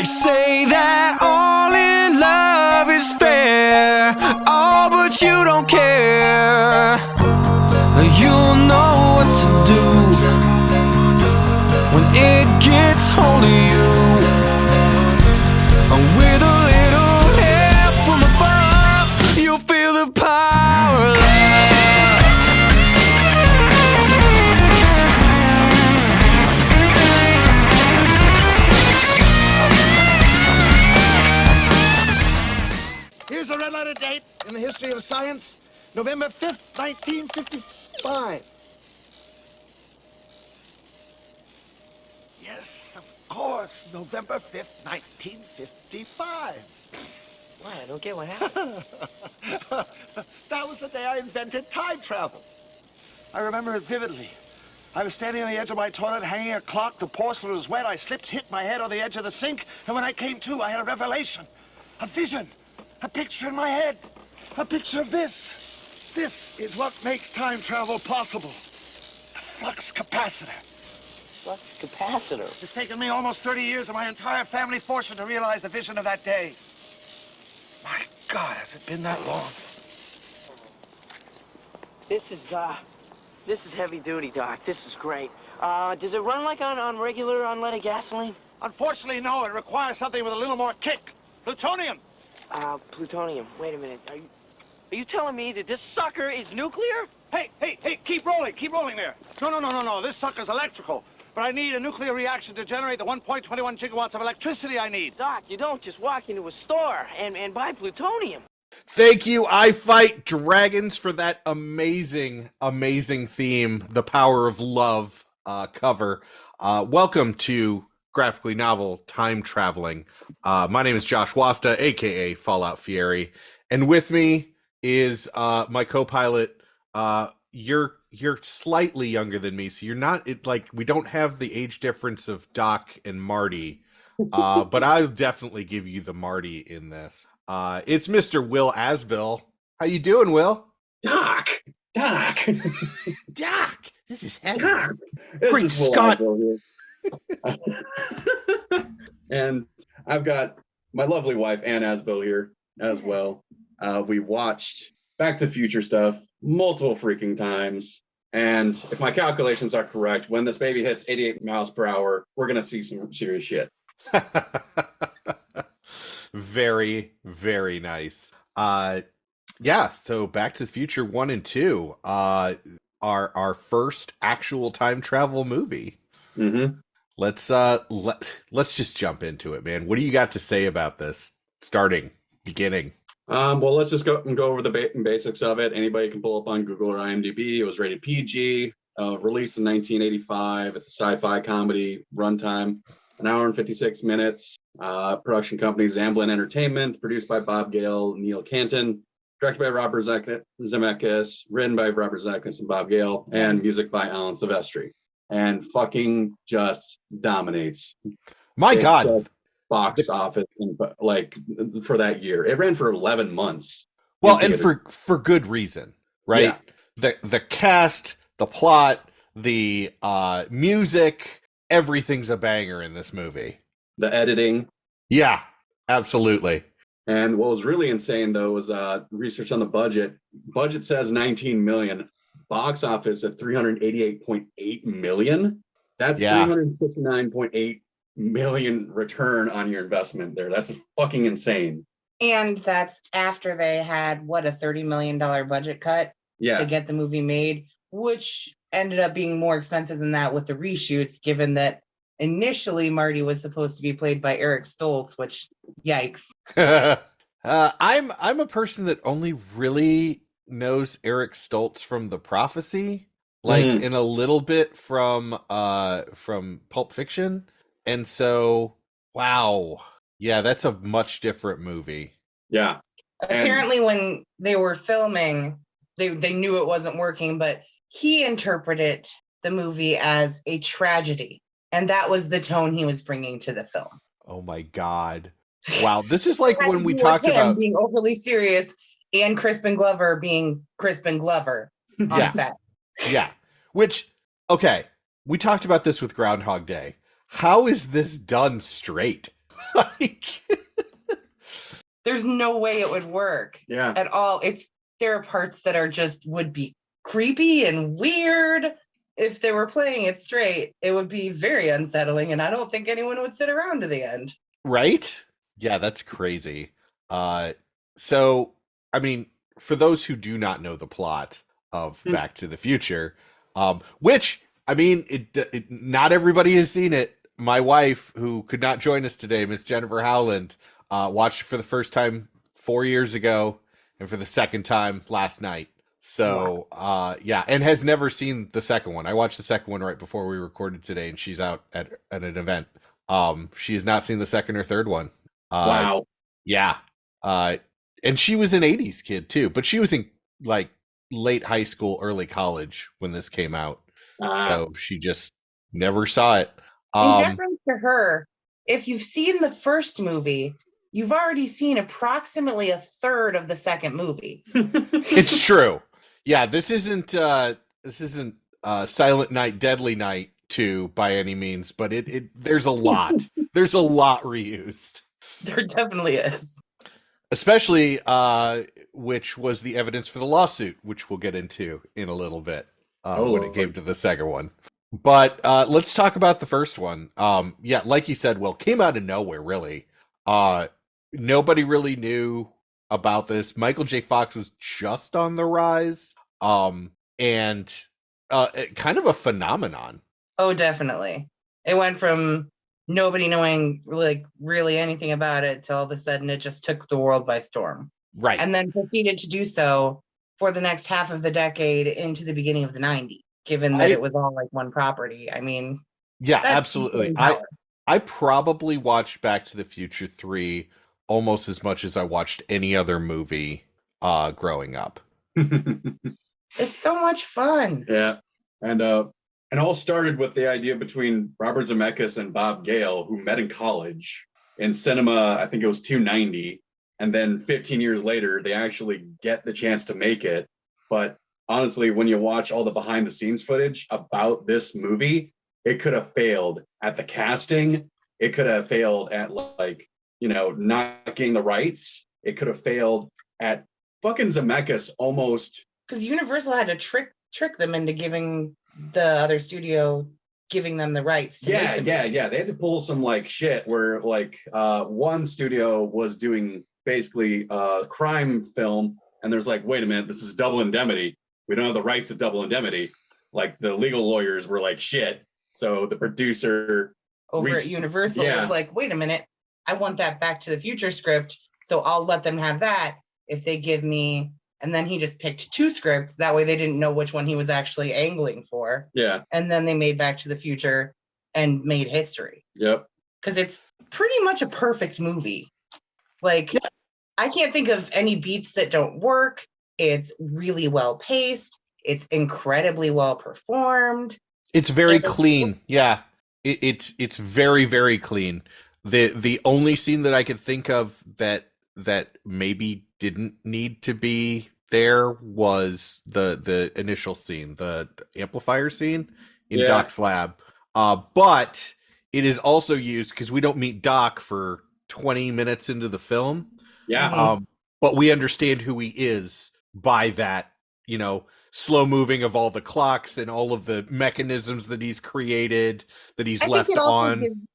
They say that all in love is fair, oh, but you don't care. You'll know what to do when it gets hold of you. With a little help from above, you'll feel the power of love. Here's a red letter date in the history of science, November 5th, 1955. Yes, of course, November 5th, 1955. Why? I don't get what happened. That was the day I invented time travel. I remember it vividly. I was standing on the edge of my toilet, hanging a clock. The porcelain was wet. I slipped, hit my head on the edge of the sink, and when I came to, I had a revelation, a vision. A picture in my head. A picture of this. This is what makes time travel possible. The flux capacitor. Flux capacitor? It's taken me almost 30 years of my entire family fortune to realize the vision of that day. My God, has it been that long? This is heavy duty, Doc. This is great. Does it run like on regular unleaded gasoline? Unfortunately, no. It requires something with a little more kick. Plutonium. Plutonium. Wait a minute. Are you telling me that this sucker is nuclear? Hey, keep rolling there. No. This sucker's electrical. But I need a nuclear reaction to generate the 1.21 gigawatts of electricity I need. Doc, you don't just walk into a store and buy plutonium. Thank you, I Fight Dragons, for that amazing, amazing theme, The Power of Love cover. Welcome to Graphically Novel Time Traveling. My name is Josh Wasta, aka Fallout Fieri, and with me is my co-pilot. You're slightly younger than me, so you're not we don't have the age difference of Doc and Marty, but I'll definitely give you the Marty in this. It's Mr. Will Asbill. How you doing, Will? Doc. Doc, this is heavy. Doc. Great This is Will Scott. Asbill here. And I've got my lovely wife, Ann Asbill, here as well. We watched Back to the Future stuff multiple freaking times. And if my calculations are correct, when this baby hits 88 miles per hour, we're going to see some serious shit. Very, very nice. Yeah, so Back to the Future 1 and 2 are our first actual time travel movie. Mm-hmm. Let's just jump into it, man. What do you got to say about this? Beginning. Well, let's just go over the basics of it. Anybody can pull up on Google or IMDb. It was rated PG, released in 1985. It's a sci-fi comedy, runtime, an hour and 56 minutes. Production company Zamblin Entertainment, produced by Bob Gale, Neil Canton, directed by Robert Zemeckis, written by Robert Zemeckis and Bob Gale, and music by Alan Silvestri. And fucking just dominates. My God. Box office for that year. It ran for 11 months. Well, and for good reason, right? Yeah. The cast, the plot, the music, everything's a banger in this movie. The editing. Yeah, absolutely. And what was really insane though was research on the budget. Budget says 19 million. Box office at 388.8 million. That's 369.8 million return on your investment there. That's fucking insane. And that's after they had a $30 million budget cut to get the movie made, which ended up being more expensive than that with the reshoots, given that initially Marty was supposed to be played by Eric Stoltz, which yikes. I'm a person that only really knows Eric Stoltz from The Prophecy, and a little bit from Pulp Fiction. And so, wow. Yeah, that's a much different movie. Yeah. Apparently when they were filming, they knew it wasn't working, but he interpreted the movie as a tragedy. And that was the tone he was bringing to the film. Oh my God. Wow. This is like when we talked about being overly serious and Crispin Glover being Crispin Glover on set. Yeah. Which, okay, we talked about this with Groundhog Day. How is this done straight? Like, there's no way it would work at all. There are parts that are just would be creepy and weird. If they were playing it straight, it would be very unsettling, and I don't think anyone would sit around to the end. Right? Yeah, that's crazy. So, I mean, for those who do not know the plot of Back to the Future, which, I mean, not everybody has seen it. My wife, who could not join us today, Miss Jennifer Howland, watched it for the first time 4 years ago and for the second time last night. So, yeah, and has never seen the second one. I watched the second one right before we recorded today, and she's out at an event. She has not seen the second or third one. Wow. Yeah. And she was an 80s kid too, but she was in like late high school, early college when this came out. So she just never saw it. In deference to her, if you've seen the first movie, you've already seen approximately a third of the second movie. It's true. Yeah, this isn't Silent Night, Deadly Night 2 by any means, but there's a lot. There's a lot reused. There definitely is. Especially which was the evidence for the lawsuit, which we'll get into in a little bit when it came to the second one. But let's talk about the first one. Yeah, like you said, Will, came out of nowhere, really. Nobody really knew about this. Michael J. Fox was just on the rise, and kind of a phenomenon. Oh, definitely. It went from nobody knowing like really anything about it to all of a sudden it just took the world by storm. Right. And then proceeded to do so for the next half of the decade into the beginning of the 90s, given that it was all like one property. I mean, yeah, absolutely. I probably watched Back to the Future 3 almost as much as I watched any other movie growing up. It's so much fun. Yeah. And it all started with the idea between Robert Zemeckis and Bob Gale, who met in college in cinema. I think it was 290. And then 15 years later, they actually get the chance to make it. But honestly, when you watch all the behind the scenes footage about this movie, it could have failed at the casting. It could have failed at not getting the rights. It could have failed at fucking Zemeckis almost. Because Universal had to trick them into giving the other studio giving them the rights. Yeah. They had to pull some like shit where one studio was doing basically a crime film, and there's like, wait a minute, this is Double Indemnity. We don't have the rights to Double Indemnity. Like the legal lawyers were like, shit. So the producer over at Universal was like, wait a minute, I want that Back to the Future script, so I'll let them have that if they give me. And then he just picked two scripts. That way they didn't know which one he was actually angling for. Yeah. And then they made Back to the Future and made history. Yep. Because it's pretty much a perfect movie. Like, I can't think of any beats that don't work. It's really well paced. It's incredibly well performed. It's very clean. Yeah. It's very, very clean. The only scene that I could think of that maybe didn't need to be there was the initial scene, the amplifier scene in Doc's lab. But it is also used because we don't meet Doc for 20 minutes into the film. Yeah. But we understand who he is by that, slow moving of all the clocks and all of the mechanisms that he's created, that he's left on.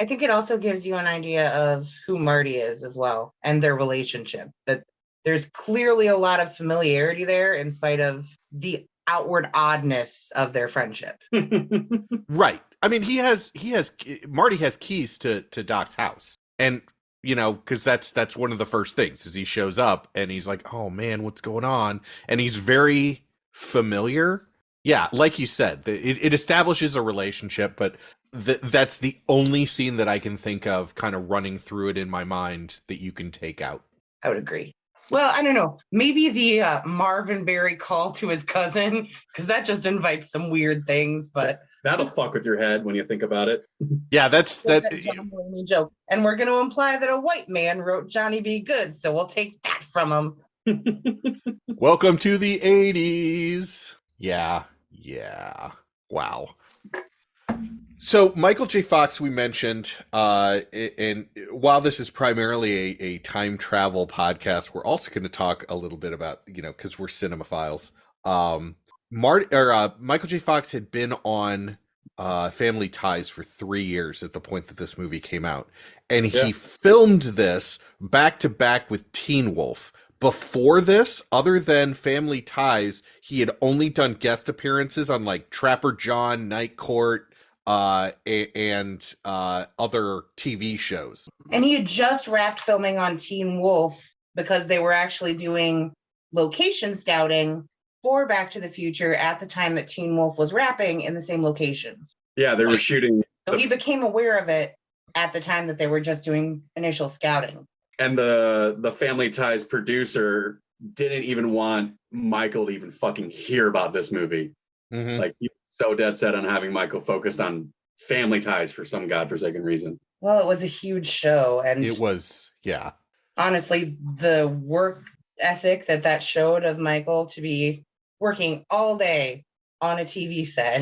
I think it also gives you an idea of who Marty is as well and their relationship. That there's clearly a lot of familiarity there in spite of the outward oddness of their friendship. Right. I mean, Marty has keys to Doc's house. And, because that's one of the first things is he shows up and he's like, oh man, what's going on? And he's very familiar. Yeah, like you said, it establishes a relationship, but that's the only scene that I can think of kind of running through it in my mind that you can take out. I would agree. Well, I don't know. Maybe the Marvin Berry call to his cousin, because that just invites some weird things, but... That'll fuck with your head when you think about it. Yeah, that's John Mulaney joke. And we're going to imply that a white man wrote Johnny B. Good, so we'll take that from him. Welcome to the 80s. Yeah. Wow. So Michael J. Fox, we mentioned, and while this is primarily a time travel podcast, we're also going to talk a little bit about, because we're cinemaphiles. Michael J. Fox had been on Family Ties for 3 years at the point that this movie came out, and he filmed this back to back with Teen Wolf. Before this, other than Family Ties, he had only done guest appearances on like Trapper John, Night Court, and other TV shows. And he had just wrapped filming on Teen Wolf because they were actually doing location scouting for Back to the Future at the time that Teen Wolf was wrapping in the same locations. Yeah, they were shooting. So he became aware of it at the time that they were just doing initial scouting. And the Family Ties producer didn't even want Michael to even fucking hear about this movie. Mm-hmm. Like, he was so dead set on having Michael focused on Family Ties for some godforsaken reason. Well, it was a huge show. And it was, yeah. Honestly, the work ethic that showed of Michael to be working all day on a TV set,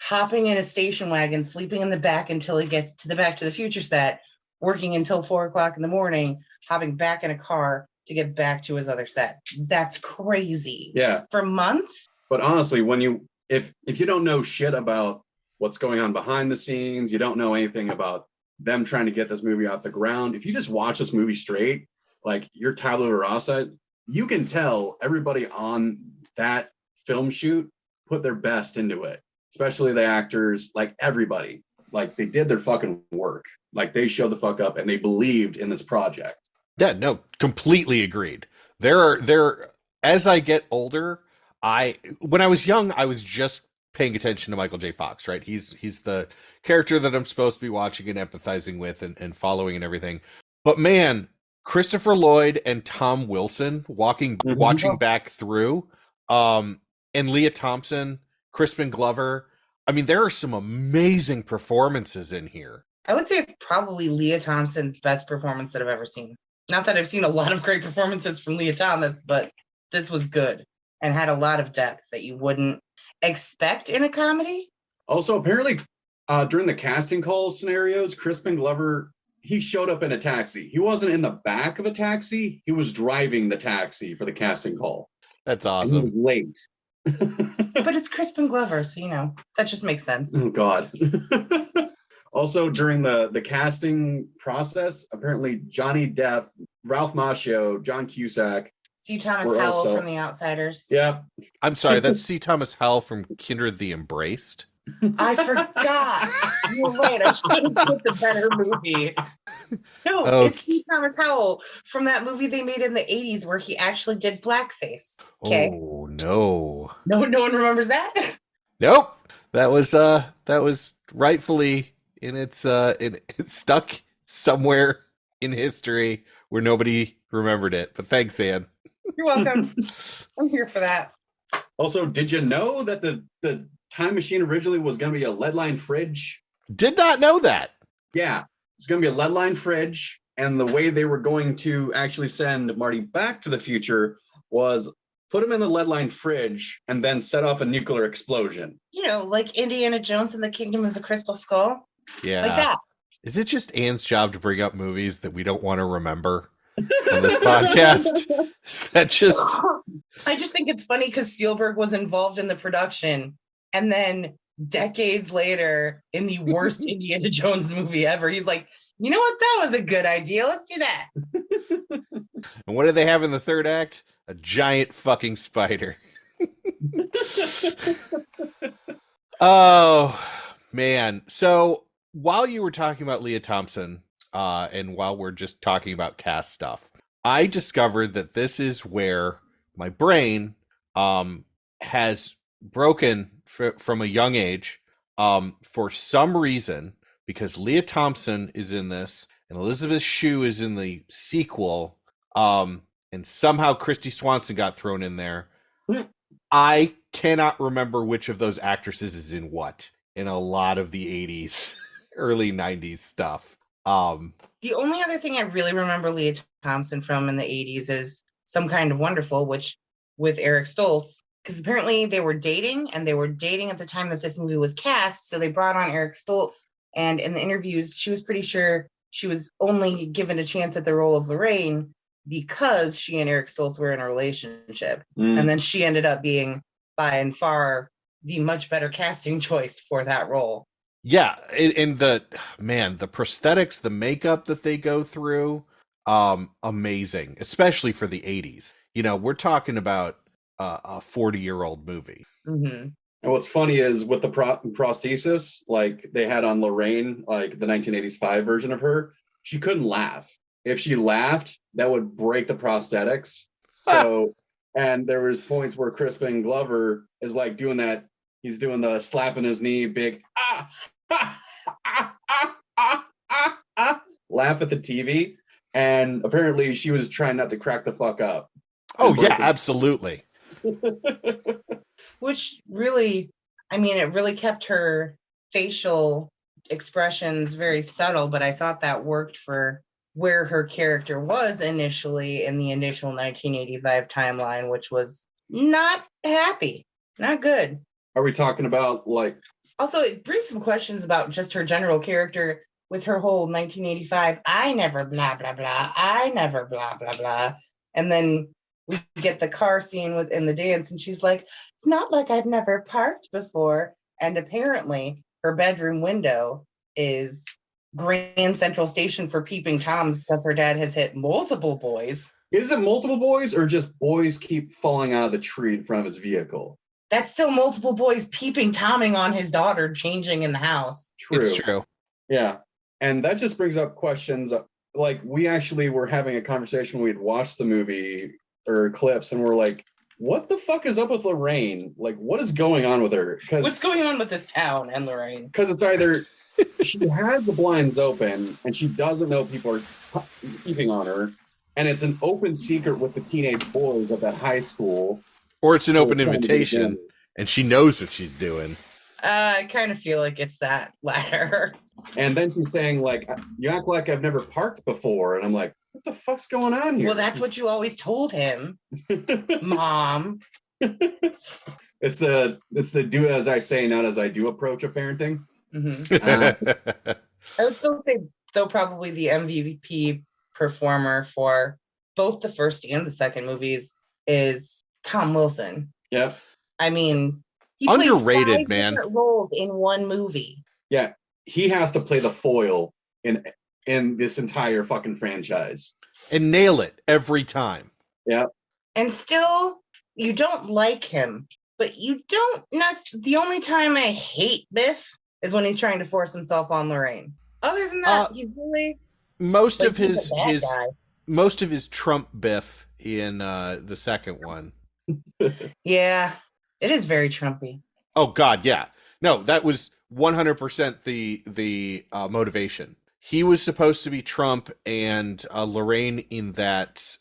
hopping in a station wagon, sleeping in the back until he gets to the Back to the Future set, working until 4:00 in the morning, hopping back in a car to get back to his other set. That's crazy. Yeah. For months. But honestly, if you don't know shit about what's going on behind the scenes, you don't know anything about them trying to get this movie off the ground. If you just watch this movie straight, like you're Tabula Rasa, you can tell everybody on that film shoot put their best into it, especially the actors, like everybody. Like they did their fucking work. Like they showed the fuck up and they believed in this project. Yeah, no, completely agreed. There as I get older, when I was young, I was just paying attention to Michael J. Fox, right? He's the character that I'm supposed to be watching and empathizing with and following and everything. But man, Christopher Lloyd and Tom Wilson watching back through, and Leah Thompson, Crispin Glover. I mean, there are some amazing performances in here. I would say it's probably Leah Thompson's best performance that I've ever seen. Not that I've seen a lot of great performances from Leah Thomas, but this was good and had a lot of depth that you wouldn't expect in a comedy. Also, apparently, during the casting call scenarios, Crispin Glover, he showed up in a taxi. He wasn't in the back of a taxi. He was driving the taxi for the casting call. That's awesome. And he was late. But it's Crispin Glover, so, that just makes sense. Oh, God. Also, during the casting process, apparently Johnny Depp, Ralph Macchio, John Cusack. C. Thomas Howell from The Outsiders. Yeah. I'm sorry, that's C. Thomas Howell from Kindred the Embraced. I forgot. You're right. I should have picked a better movie. No, It's C. Thomas Howell from that movie they made in the 80s where he actually did blackface. Okay. Oh, no. No one remembers that? Nope. That was rightfully it's stuck somewhere in history where nobody remembered it. But thanks, Ann. You're welcome. I'm here for that. Also, did you know that the time machine originally was going to be a lead-lined fridge? Did not know that. Yeah, it's going to be a lead-lined fridge, and the way they were going to actually send Marty back to the future was put him in the lead-lined fridge and then set off a nuclear explosion. Like Indiana Jones and the Kingdom of the Crystal Skull. Yeah. Like that. Is it just Ann's job to bring up movies that we don't want to remember on this podcast? Is that just... I just think it's funny because Spielberg was involved in the production, and then decades later, in the worst Indiana Jones movie ever, he's like, you know what? That was a good idea. Let's do that. And what do they have in the third act? A giant fucking spider. Oh, man. So while you were talking about Leah Thompson, and while we're just talking about cast stuff, I discovered that this is where my brain has broken from a young age, for some reason, because Leah Thompson is in this and Elizabeth Shue is in the sequel, and somehow Christy Swanson got thrown in there. I cannot remember which of those actresses is in what in a lot of the 80s, early 90s stuff. The only other thing I really remember Leah Thompson from in the 80s is Some Kind of Wonderful, which with Eric Stoltz, because apparently they were dating, and they were dating at the time that this movie was cast. So they brought on Eric Stoltz, and in the interviews, she was pretty sure she was only given a chance at the role of Lorraine because she and Eric Stoltz were in a relationship. And then she ended up being by and far the much better casting choice for that role. Yeah, and the prosthetics, the makeup that they go through, amazing, especially for the 80s. You know, we're talking about a 40-year-old movie. Mm-hmm. And what's funny is with the prosthesis, like they had on Lorraine, like the 1985 version of her, she couldn't laugh. If she laughed, that would break the prosthetics. So, and there was points where Crispin Glover is like doing that. He's doing the slapping his knee, big laugh at the TV. And apparently she was trying not to crack the fuck up. Oh yeah, absolutely. Which really, I mean, it really kept her facial expressions very subtle, but I thought that worked for where her character was initially in the initial 1985 timeline, which was not happy, not good. Are we talking about like... Also, it brings some questions about just her general character with her whole 1985, I never blah, blah, blah, I never blah, blah, blah. And then we get the car scene within the dance, and she's like, it's not like I've never parked before. And apparently her bedroom window is Grand Central Station for peeping Toms because her dad has hit multiple boys. Is it multiple boys or just boys keep falling out of the tree in front of his vehicle? That's still multiple boys peeping Tomming on his daughter changing in the house. True. It's true. Yeah. And that just brings up questions. Like, we actually were having a conversation when we'd watched the movie or clips, and we're like, what the fuck is up with Lorraine? Like, what is going on with her? What's going on with this town and Lorraine? Because it's either she has the blinds open and she doesn't know people are keeping on her, and it's an open secret with the teenage boys at that high school. Or it's an open invitation and she knows what she's doing. I kind of feel like it's that latter. And then she's saying, like, you act like I've never parked before. And I'm like, what the fuck's going on here? Well, that's what you always told him, Mom. It's the do as I say, not as I do approach of parenting. Mm-hmm. I would still say, though, probably the MVP performer for both the first and the second movies is Tom Wilson. Yeah. I mean, he underrated, plays 5 man. different roles in one movie. Yeah. He has to play the foil in this entire fucking franchise. And nail it every time. Yeah. And still, you don't like him, but you don't the only time I hate Biff is when he's trying to force himself on Lorraine. Other than that, he's really most of his Trump Biff in the second one. Yeah, it is very Trumpy. Oh God, yeah. No, that was 100% the motivation. He was supposed to be Trump, and Lorraine in that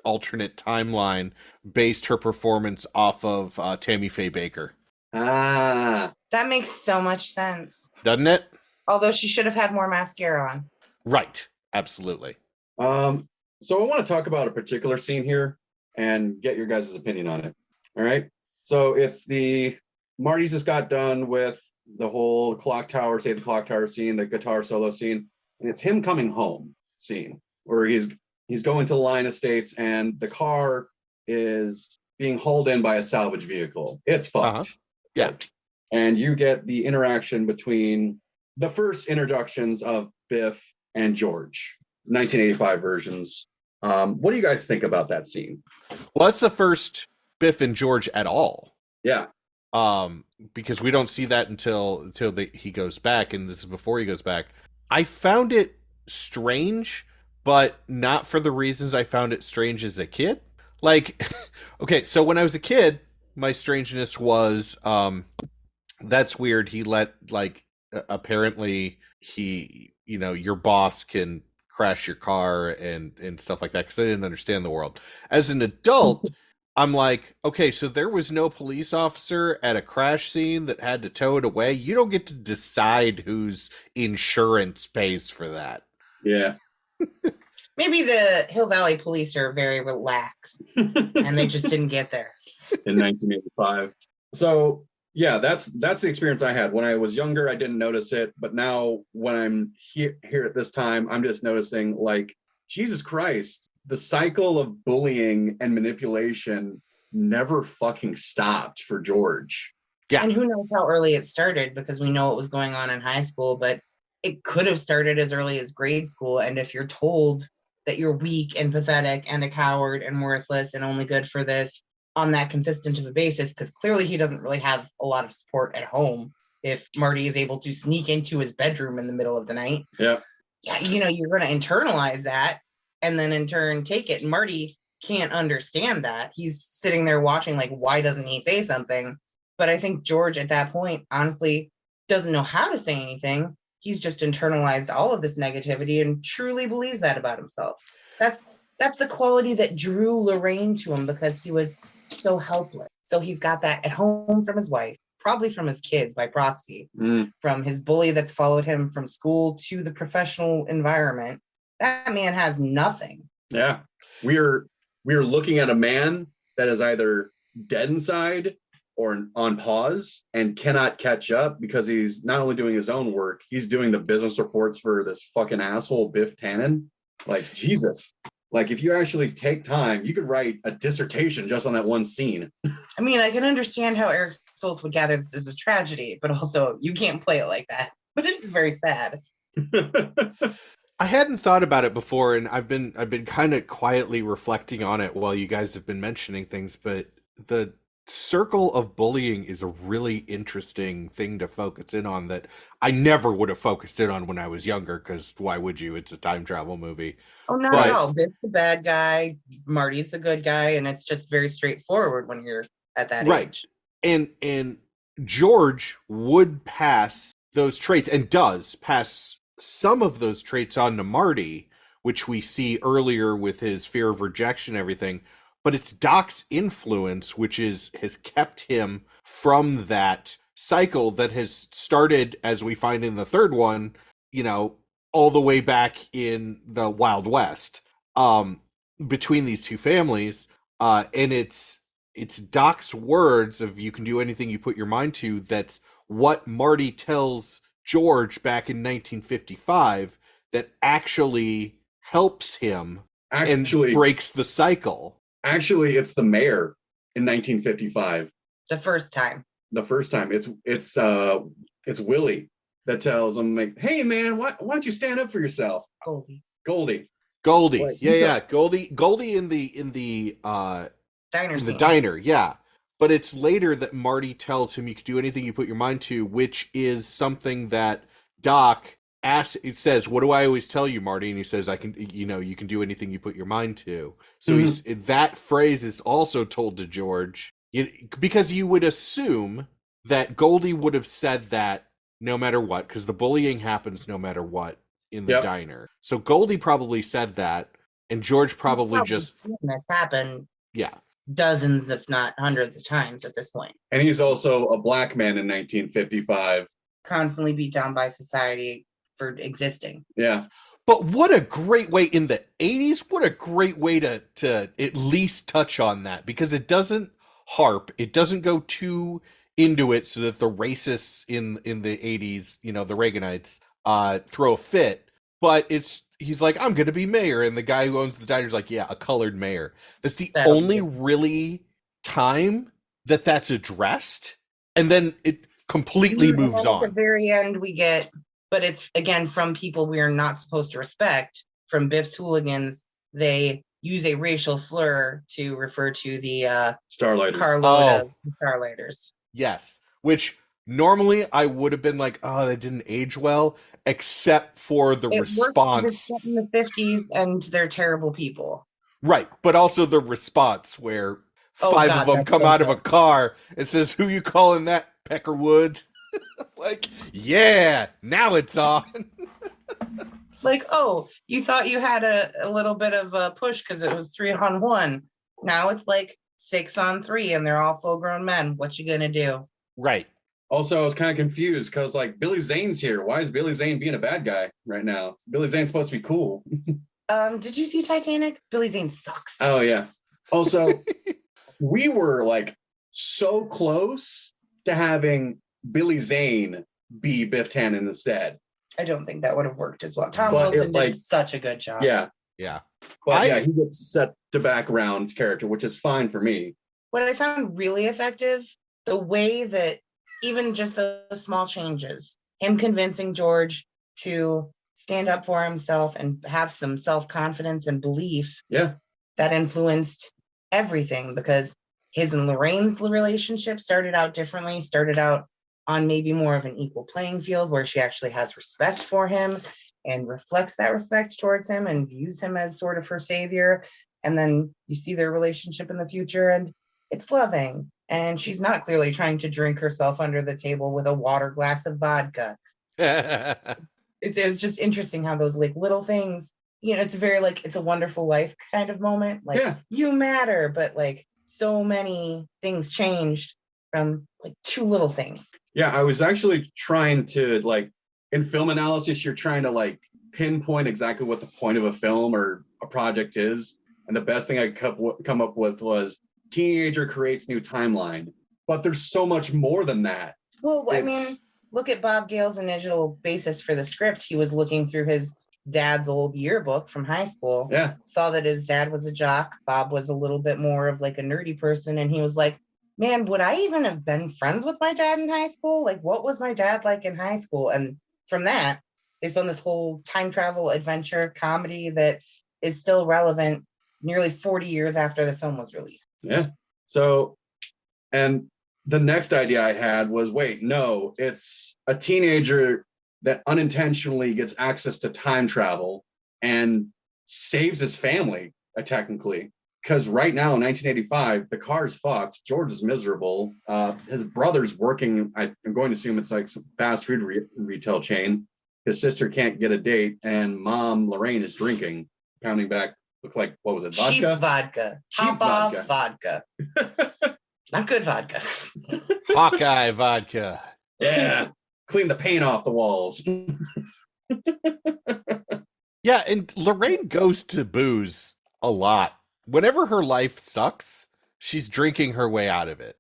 alternate timeline based her performance off of Tammy Faye Baker. Ah, that makes so much sense, doesn't it? Although she should have had more mascara on. Right, absolutely. So I want to talk about a particular scene here and get your guys' opinion on it. All right. So it's Marty just got done with the whole clock tower, save the clock tower scene, the guitar solo scene, and it's him coming home scene where he's going to the Line Estates and the car is being hauled in by a salvage vehicle. It's fucked. Uh-huh. Yeah. And you get the interaction between the first introductions of Biff and George, 1985 versions. What do you guys think about that scene? Well, that's the first Biff and George at all. Yeah. Because we don't see that until he goes back, and this is before he goes back. I found it strange, but not for the reasons I found it strange as a kid. Like, okay, so when I was a kid, my strangeness was, that's weird. He let, like, apparently your boss can crash your car and stuff like that, because I didn't understand the world. As an adult, I'm like, okay, so there was no police officer at a crash scene that had to tow it away. You don't get to decide whose insurance pays for that. Yeah. Maybe the Hill Valley police are very relaxed and they just didn't get there. in 1985. So yeah, that's the experience I had. When I was younger, I didn't notice it, but now when I'm here at this time, I'm just noticing, like, Jesus Christ, the cycle of bullying and manipulation never fucking stopped for George. Yeah. And who knows how early it started, because we know what was going on in high school, but it could have started as early as grade school. And if you're told that you're weak and pathetic and a coward and worthless and only good for this on that consistent of a basis, because clearly he doesn't really have a lot of support at home if Marty is able to sneak into his bedroom in the middle of the night. Yeah, you're going to internalize that and then in turn take it. And Marty can't understand that. He's sitting there watching, like, why doesn't he say something? But I think George at that point, honestly, doesn't know how to say anything. He's just internalized all of this negativity and truly believes that about himself. That's the quality that drew Lorraine to him, because he was so helpless. So he's got that at home from his wife, probably from his kids by proxy, from his bully that's followed him from school to the professional environment. That man has nothing. Yeah. We are looking at a man that is either dead inside or on pause and cannot catch up, because he's not only doing his own work, he's doing the business reports for this fucking asshole Biff Tannen. Like, Jesus. Like, if you actually take time, you could write a dissertation just on that one scene. I mean, I can understand how Eric Stoltz would gather that this is tragedy, but also you can't play it like that. But it is very sad. I hadn't thought about it before, and I've been kind of quietly reflecting on it while you guys have been mentioning things, but the circle of bullying is a really interesting thing to focus in on that I never would have focused in on when I was younger, because why would you? It's a time travel movie. Oh, not at all. Biff's the bad guy, Marty's the good guy, and it's just very straightforward when you're at that age. And George would pass those traits, and does pass some of those traits on to Marty, which we see earlier with his fear of rejection and everything. But it's Doc's influence which has kept him from that cycle that has started, as we find in the third one, all the way back in the Wild West, between these two families. And it's Doc's words of "you can do anything you put your mind to" that's what Marty tells George back in 1955 that actually helps him and breaks the cycle. Actually, it's the mayor in 1955. The first time. It's Willie that tells him, like, "Hey man, why don't you stand up for yourself?" Goldie. Yeah. Goldie in the diner, yeah. But it's later that Marty tells him you can do anything you put your mind to, which is something that Doc asks. It says, "What do I always tell you, Marty?" And he says, you can do anything you put your mind to." So that phrase is also told to George, because you would assume that Goldie would have said that no matter what, because the bullying happens no matter what in the diner. So Goldie probably said that, and George probably just seen this happen. Yeah. Dozens, if not hundreds of times at this point. And he's also a black man in 1955. Constantly beat down by society for existing. Yeah. But what a great way in the 80s, what a great way to at least touch on that, because it doesn't go too into it so that the racists in the 80s, the Reaganites, throw a fit. But he's like, "I'm going to be mayor." And the guy who owns the diner's like, "Yeah, a colored mayor." That's the only really time that's addressed. And then it completely moves on. At the very end, we get, but it's, again, from people we are not supposed to respect, from Biff's hooligans. They use a racial slur to refer to the Starlighters. carload of Starlighters. Yes, which normally I would have been like, "Oh, that didn't age well," except for the response. It's set in the 50s, and they're terrible people. Right, but also the response where five of them come out of a car and says, "Who you calling that, Peckerwood?" Like, yeah, now it's on. Like, oh, you thought you had a little bit of a push because it was 3-on-1. Now it's like 6-on-3, and they're all full-grown men. What you gonna do? Right. Also, I was kind of confused because, like, Billy Zane's here. Why is Billy Zane being a bad guy right now? Billy Zane's supposed to be cool. Did you see Titanic? Billy Zane sucks. Oh, yeah. Also, we were like so close to having Billy Zane be Biff Tannen instead. I don't think that would have worked as well. Tom Wilson did such a good job. Yeah. But he gets set to background character, which is fine for me. What I found really effective, the way that even just those small changes, him convincing George to stand up for himself and have some self-confidence and belief, that influenced everything, because his and Lorraine's relationship started out on maybe more of an equal playing field where she actually has respect for him and reflects that respect towards him and views him as sort of her savior. And then you see their relationship in the future and it's loving. And she's not clearly trying to drink herself under the table with a water glass of vodka. It's just interesting how those like little things, it's very like It's a Wonderful Life kind of moment. Like you matter, but like so many things changed from like two little things. Yeah, I was actually trying to like, in film analysis, you're trying to like pinpoint exactly what the point of a film or a project is. And the best thing I could come up with was teenager creates new timeline. But there's so much more than that. Well, I mean, look at Bob Gale's initial basis for the script. He was looking through his dad's old yearbook from high school. Saw that his dad was a jock. Bob was a little bit more of like a nerdy person. And he was like, man, would I even have been friends with my dad in high school? Like, what was my dad like in high school? And from that, they spun this whole time travel adventure comedy that is still relevant nearly 40 years after the film was released. Yeah. So, and the next idea I had was, wait, no, it's a teenager that unintentionally gets access to time travel and saves his family, technically. Because right now in 1985, the car's fucked. George is miserable. His brother's working. I'm going to assume it's like some fast food retail chain. His sister can't get a date, and mom Lorraine is drinking, pounding back. Look like, what was it? Vodka? Cheap vodka. Cheap vodka. Not good vodka. Hawkeye vodka. Yeah. Clean the paint off the walls. Yeah, and Lorraine goes to booze a lot. Whenever her life sucks, she's drinking her way out of it.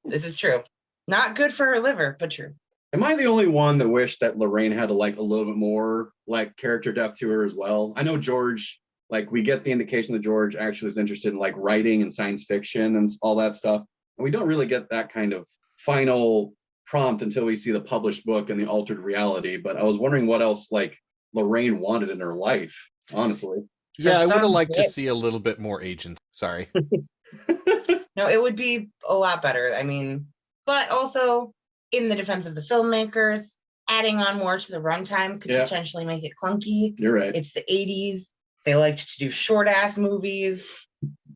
This is true. Not good for her liver, but true. Am I the only one that wished that Lorraine had like a little bit more like character depth to her as well? I know George, like we get the indication that George actually is interested in like writing and science fiction and all that stuff. And we don't really get that kind of final prompt until we see the published book and the altered reality. But I was wondering what else like Lorraine wanted in her life, honestly. Yeah, I would have liked to see a little bit more agency. Sorry. No, it would be a lot better. I mean, but also in the defense of the filmmakers, adding on more to the runtime could potentially make it clunky. You're right. It's the 80s. They liked to do short-ass movies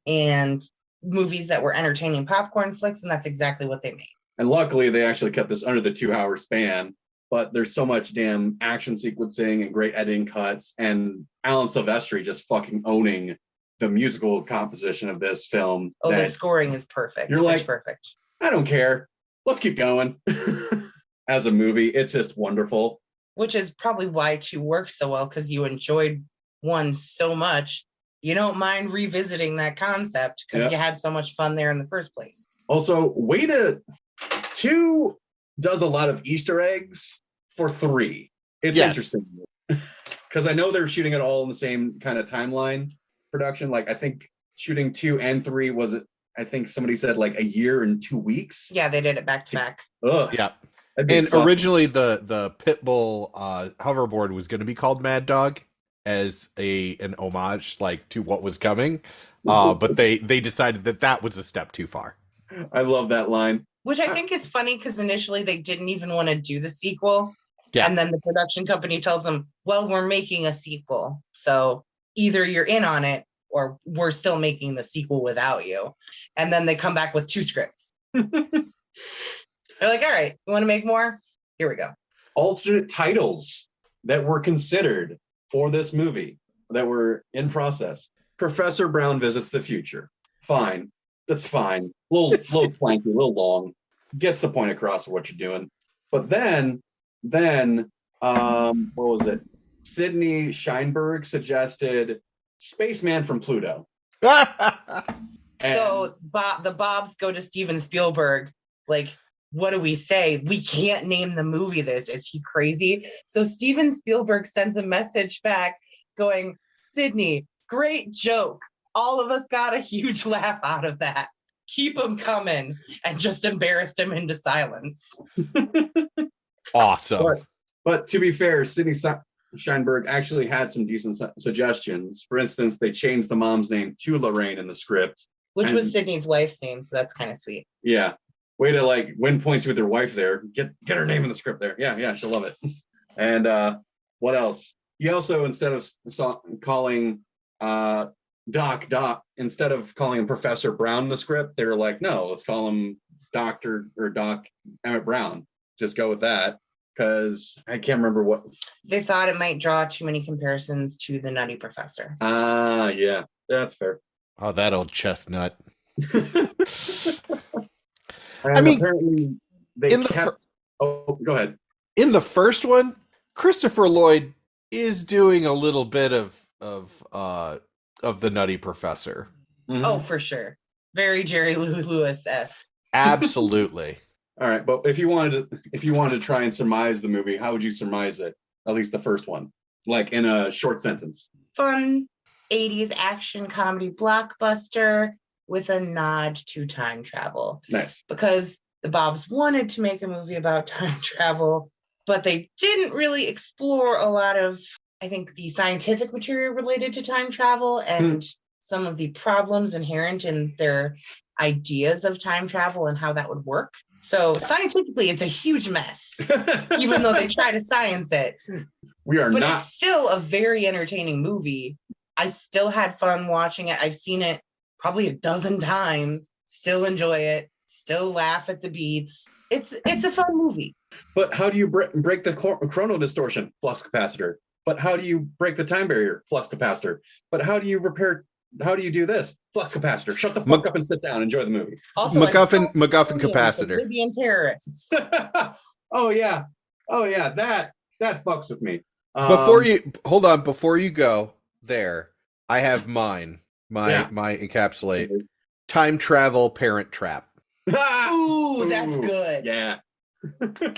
and movies that were entertaining popcorn flicks, and that's exactly what they made. And luckily, they actually kept this under the 2-hour span. But there's so much damn action sequencing and great editing cuts, and Alan Silvestri just fucking owning the musical composition of this film. Oh, the scoring is perfect. You're like, it's perfect. I don't care. Let's keep going. As a movie, it's just wonderful. Which is probably why 2 works so well, because you enjoyed 1 so much. You don't mind revisiting that concept because you had so much fun there in the first place. Also, 2 does a lot of Easter eggs for 3. It's interesting because I know they're shooting it all in the same kind of timeline production. Like I think shooting 2 and 3 was it? I think somebody said like a year and 2 weeks. Yeah, they did it back to back. Yeah, and originally the Pitbull hoverboard was going to be called Mad Dog as an homage like to what was coming, but they decided that was a step too far. I love that line. Which I think is funny because initially they didn't even want to do the sequel. Yeah. And then the production company tells them, well, we're making a sequel. So either you're in on it or we're still making the sequel without you. And then they come back with 2 scripts. They're like, all right, you want to make more? Here we go. Alternate titles that were considered for this movie that were in process. Professor Brown Visits the Future. Fine. That's fine. A little flanky, a little long. Gets the point across of what you're doing. But then, what was it? Sidney Sheinberg suggested Spaceman from Pluto. So the Bobs go to Steven Spielberg, like, what do we say? We can't name the movie this. Is he crazy? So Steven Spielberg sends a message back going, Sydney, great joke. All of us got a huge laugh out of that. Keep him coming, and just embarrassed him into silence. Awesome. But to be fair, Sidney Sheinberg actually had some decent suggestions. For instance, they changed the mom's name to Lorraine in the script. Which was Sydney's wife's name, so that's kind of sweet. Yeah. Way to like win points with your wife there. Get her name in the script there. Yeah, she'll love it. And what else? He also, instead of calling Doc, instead of calling him Professor Brown in the script, they were like, no, let's call him Dr. or Doc Emmett Brown. Just go with that. Because I can't remember what. They thought it might draw too many comparisons to the Nutty Professor. Yeah, that's fair. Oh, that old chestnut. I mean, apparently they kept. Go ahead. In the first one, Christopher Lloyd is doing a little bit of the Nutty Professor. Mm-hmm. Oh, for sure. Very Jerry Lewis-esque. Absolutely. All right, but if you wanted to try and surmise the movie, how would you surmise it? At least the first one, like in a short sentence. Fun 80s action comedy blockbuster with a nod to time travel. Nice. Because the Bobs wanted to make a movie about time travel, but they didn't really explore a lot of, I think, the scientific material related to time travel and some of the problems inherent in their ideas of time travel and how that would work. So scientifically, it's a huge mess, even though they try to science it. But it's still a very entertaining movie. I still had fun watching it. I've seen it probably a dozen times. Still enjoy it. Still laugh at the beats. It's a fun movie. But how do you break the chrono distortion? Flux capacitor. But how do you break the time barrier? Flux capacitor. But how do you do this? Flux capacitor. Shut the fuck up and sit down. Enjoy the movie. Also, MacGuffin capacitor. Libyan terrorists. Oh yeah. That fucks with me. Before you go there, I have my encapsulate. Time travel parent trap. Ooh, that's good. Yeah.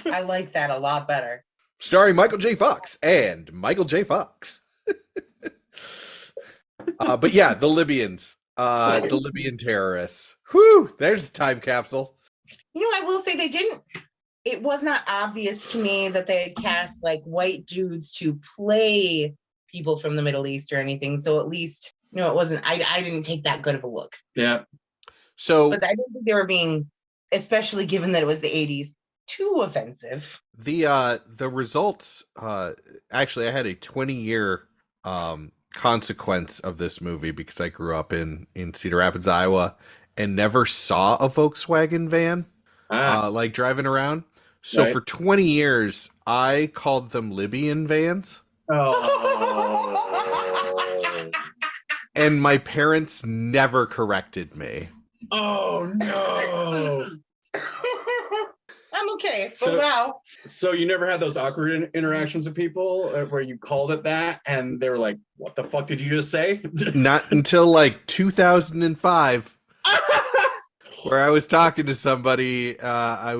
I like that a lot better. Starring Michael J. Fox and Michael J. Fox. But yeah, the Libyans. The Libyan terrorists. Whew, there's a time capsule. I will say it was not obvious to me that they had cast like white dudes to play people from the Middle East or anything. So at least, it wasn't, I didn't take that good of a look. Yeah. So, but I don't think they were being, especially given that it was the 80s, too offensive. The results, actually I had a 20-year consequence of this movie because I grew up in Cedar Rapids, Iowa, and never saw a Volkswagen van like driving around. So for 20 years, I called them Libyan vans. Oh. And my parents never corrected me. Oh no. I'm okay for now. So you never had those awkward interactions with people where you called it that and they were like, what the fuck did you just say? Not until like 2005 where I was talking to somebody. I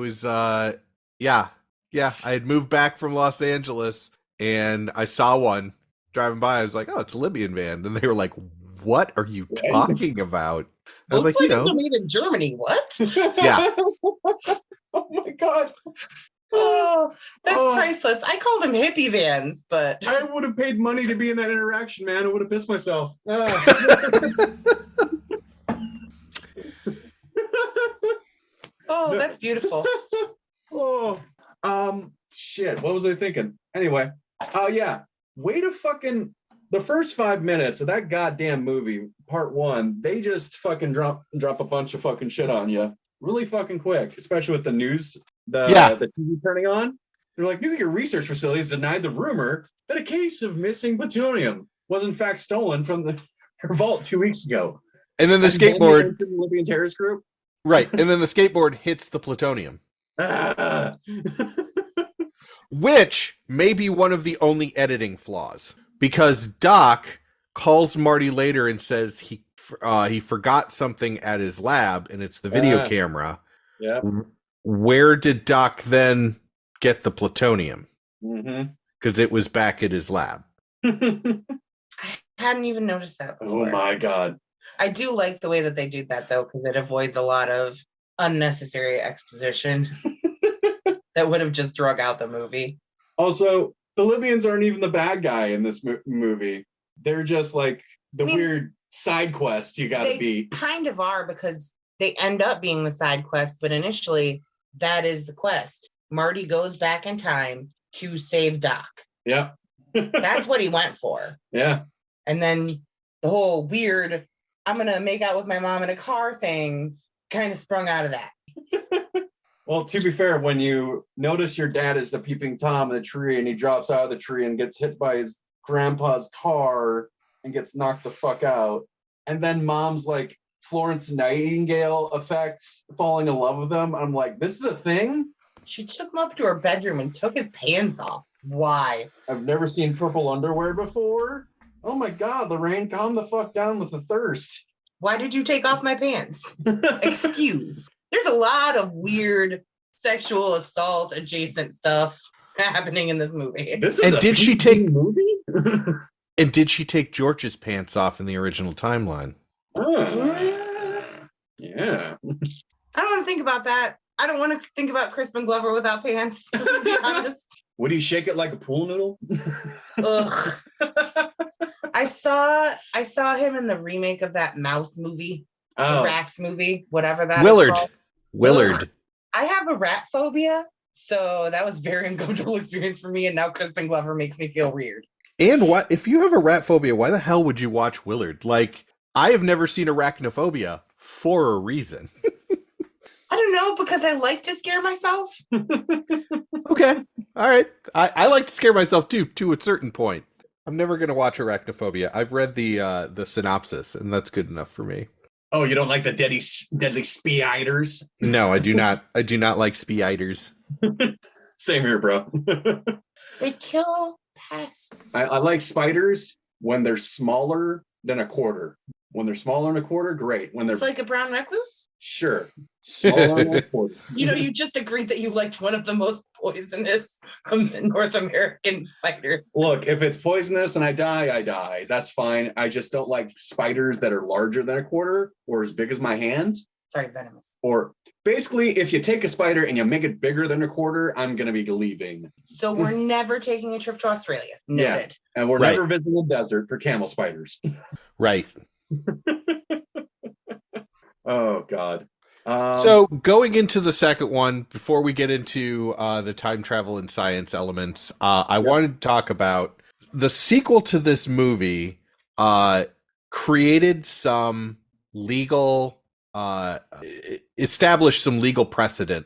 had moved back from Los Angeles and I saw one driving by. I was like, oh, it's a Libyan van. And they were like, what are you talking about? I was like, made in Germany. What? Yeah. Oh my God. Oh, that's priceless. I called them hippie vans, but I would have paid money to be in that interaction, man. I would have pissed myself. Oh, that's beautiful. Shit. What was I thinking? Anyway. Yeah. Way to fucking the first 5 minutes of that goddamn movie, part one, they just fucking drop a bunch of fucking shit on you really fucking quick, especially with the news, the TV turning on. They're like, nuclear research facilities denied the rumor that a case of missing plutonium was in fact stolen from their vault 2 weeks ago. And then the skateboard, the Libyan terrorist group, right? And then the skateboard hits the plutonium, which may be one of the only editing flaws, because Doc calls Marty later and says he he forgot something at his lab, and it's the video camera. Yeah. Where did Doc then get the plutonium? Mm-hmm. Because it was back at his lab. I hadn't even noticed that before. Oh my God. I do like the way that they do that, though, because it avoids a lot of unnecessary exposition that would have just drug out the movie. Also, the Libyans aren't even the bad guy in this movie. They're just like the weird side quest you gotta beat. Kind of are, because they end up being the side quest, but initially that is the quest. Marty goes back in time to save Doc. Yeah. That's what he went for. Yeah. And then the whole weird, I'm going to make out with my mom in a car thing kind of sprung out of that. Well, to be fair, when you notice your dad is a peeping Tom in a tree and he drops out of the tree and gets hit by his grandpa's car and gets knocked the fuck out, and then mom's like Florence Nightingale effects falling in love with him, I'm like, this is a thing? She took him up to her bedroom and took his pants off. Why? I've never seen purple underwear before. Oh my God, Lorraine, calm the fuck down with the thirst. Why did you take off my pants? Excuse. There's a lot of weird sexual assault adjacent stuff happening in this movie. This is did she take movie? And did she take George's pants off in the original timeline? Yeah. I don't want to think about that. I don't want to think about Crispin Glover without pants, to be honest. Would he shake it like a pool noodle? Ugh. I saw him in the remake of that Mouse movie, the Rats movie, whatever that is called. Willard. Ugh. I have a rat phobia, so that was a very uncomfortable experience for me, and now Crispin Glover makes me feel weird. And what if you have a rat phobia, why the hell would you watch Willard? Like, I have never seen Arachnophobia for a reason. I don't know, because I like to scare myself. Okay. All right. I like to scare myself too, to a certain point. I'm never going to watch Arachnophobia. I've read the synopsis, and that's good enough for me. Oh, you don't like the deadly spiders? No, I do not. I do not like spiders. Same here, bro. They kill pests. I like spiders when they're smaller than a quarter. When they're smaller than a quarter, great. When they're it's like a brown recluse? Sure. Smaller than a quarter. You know, you just agreed that you liked one of the most poisonous North American spiders. Look, if it's poisonous and I die. That's fine. I just don't like spiders that are larger than a quarter or as big as my hand. Sorry, venomous. Or basically, if you take a spider and you make it bigger than a quarter, I'm going to be leaving. So we're never taking a trip to Australia. Noted. Yeah. And we're never visiting the desert for camel spiders. Right. Oh, God. So going into the second one, before we get into the time travel and science elements, I wanted to talk about the sequel to this movie created some legal, established some legal precedent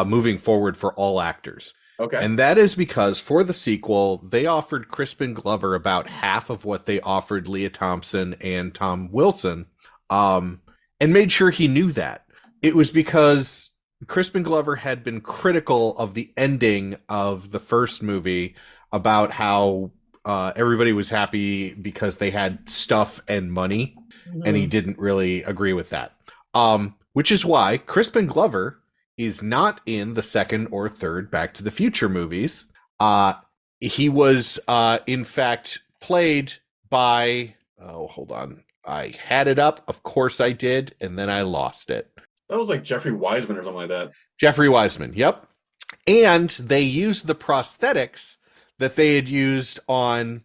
moving forward for all actors. Okay. And that is because for the sequel, they offered Crispin Glover about half of what they offered Leah Thompson and Tom Wilson, and made sure he knew that. It was because Crispin Glover had been critical of the ending of the first movie about how everybody was happy because they had stuff and money, and he didn't really agree with that. Which is why Crispin Glover is not in the second or third Back to the Future movies. He was, in fact, played by... Oh, hold on. I had it up. Of course I did, and then I lost it. That was like Jeffrey Wiseman or something like that. Jeffrey Wiseman, yep. And they used the prosthetics that they had used on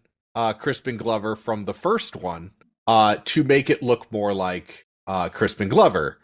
Crispin Glover from the first one to make it look more like Crispin Glover.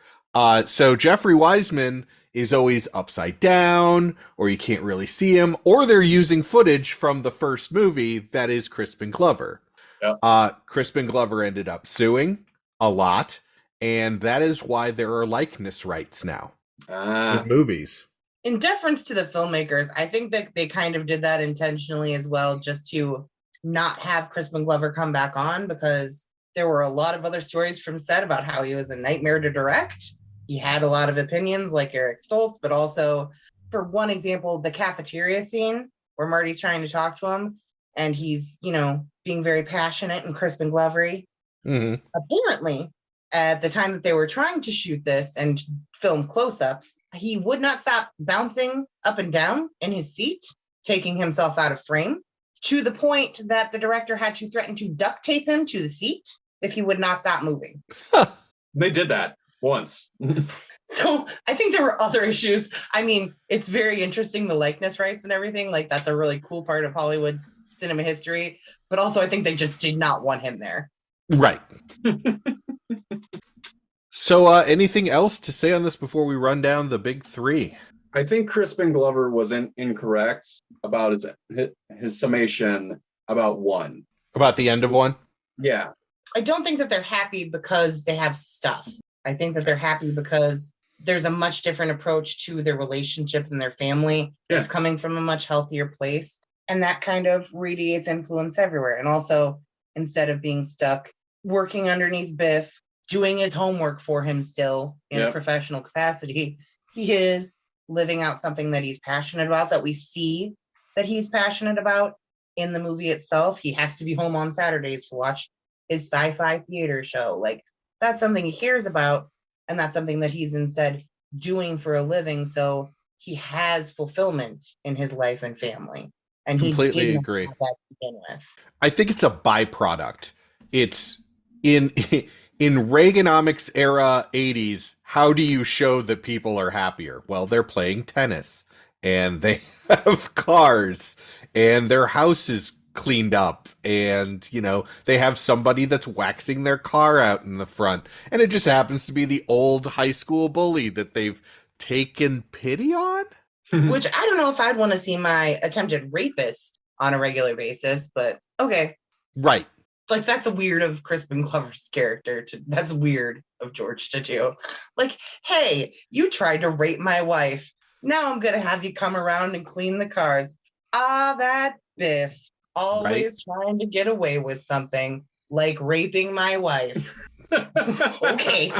So Jeffrey Wiseman is always upside down, or you can't really see him, or they're using footage from the first movie that is Crispin Glover. Yep. Crispin Glover ended up suing a lot, and that is why there are likeness rights now in movies. In deference to the filmmakers, I think that they kind of did that intentionally as well, just to not have Crispin Glover come back on, because there were a lot of other stories from set about how he was a nightmare to direct. He had a lot of opinions like Eric Stoltz, but also, for one example, the cafeteria scene where Marty's trying to talk to him and he's, being very passionate and Crispin Glovery. Mm-hmm. Apparently, at the time that they were trying to shoot this and film close-ups, he would not stop bouncing up and down in his seat, taking himself out of frame, to the point that the director had to threaten to duct tape him to the seat if he would not stop moving. They did that once. So I think there were other issues. I mean, it's very interesting, the likeness rights and everything. Like, that's a really cool part of Hollywood cinema history. But also, I think they just did not want him there. Right. So anything else to say on this before we run down the big three? I think Crispin Glover was incorrect about his summation about one. About the end of one? Yeah. I don't think that they're happy because they have stuff. I think that they're happy because there's a much different approach to their relationship and their family. Yeah. It's coming from a much healthier place. And that kind of radiates influence everywhere. And also, instead of being stuck working underneath Biff, doing his homework for him still in a professional capacity, he is living out something that he's passionate about, that we see that he's passionate about in the movie itself. He has to be home on Saturdays to watch his sci-fi theater show. Like, that's something he cares about, and that's something that he's instead doing for a living. So he has fulfillment in his life and family. And completely he agree. have that to begin with. I think it's a byproduct. It's in Reaganomics era 80s. How do you show that people are happier? Well, they're playing tennis and they have cars and their house is cleaned up, and they have somebody that's waxing their car out in the front, and it just happens to be the old high school bully that they've taken pity on. Which I don't know if I'd want to see my attempted rapist on a regular basis, but okay. Right. Like, that's a weird of Crispin Glover's character. That's weird of George to do. Like, hey, you tried to rape my wife. Now I'm going to have you come around and clean the cars. Ah, that Biff. Always trying to get away with something like raping my wife. Okay.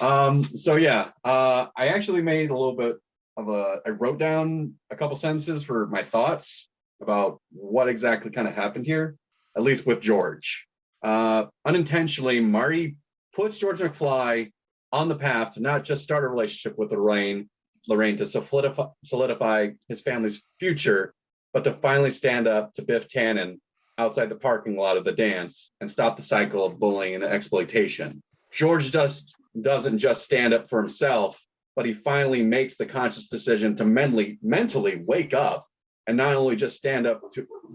I actually made a little bit of I wrote down a couple sentences for my thoughts about what exactly kind of happened here, at least with George. Unintentionally, Marty puts George McFly on the path to not just start a relationship with Lorraine to solidify his family's future, but to finally stand up to Biff Tannen outside the parking lot of the dance and stop the cycle of bullying and exploitation. George doesn't just stand up for himself, but he finally makes the conscious decision to mentally wake up and not only just stand up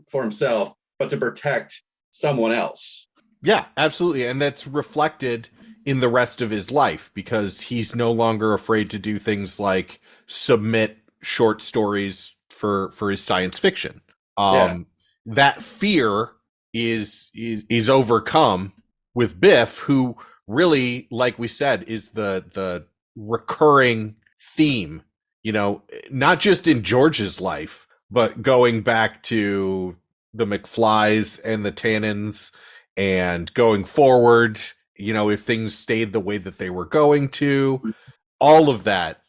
for himself, but to protect someone else. Yeah, absolutely. And that's reflected in the rest of his life, because he's no longer afraid to do things like submit short stories for his science fiction. That fear is overcome with Biff, who really, like we said, is the recurring theme, not just in George's life, but going back to the McFlys and the Tannens, and going forward, if things stayed the way that they were going to, all of that.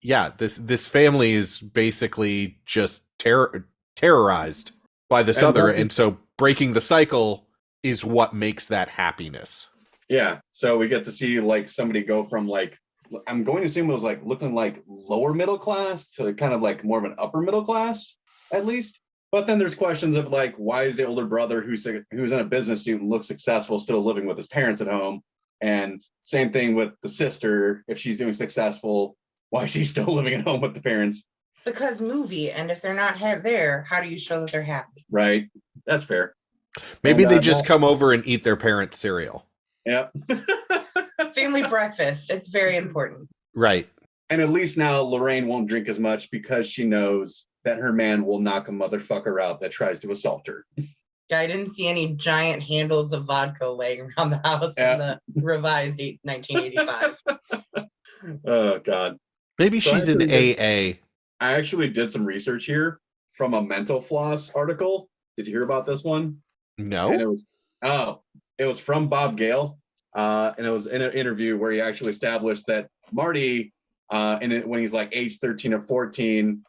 This family is basically just terrorized by this other, and so breaking the cycle is what makes that happiness. Yeah, so we get to see like somebody go from like, I'm going to assume it was like looking like lower middle class to kind of like more of an upper middle class, at least. But then there's questions of like, why is the older brother who's in a business suit and looks successful still living with his parents at home? And same thing with the sister, if she's doing successful, why is she still living at home with the parents? Because movie, and if they're not there, how do you show that they're happy? Right, that's fair. Maybe they just come over and eat their parents' cereal. Yeah. Family breakfast. It's very important. Right. And at least now Lorraine won't drink as much because she knows that her man will knock a motherfucker out that tries to assault her. I didn't see any giant handles of vodka laying around the house in the revised 1985. Oh, God. Maybe she's in AA. I actually did some research here from a Mental Floss article. Did you hear about this one? No. And it was from Bob Gale. And it was in an interview where he actually established that Marty, when he's like age 13 or 14,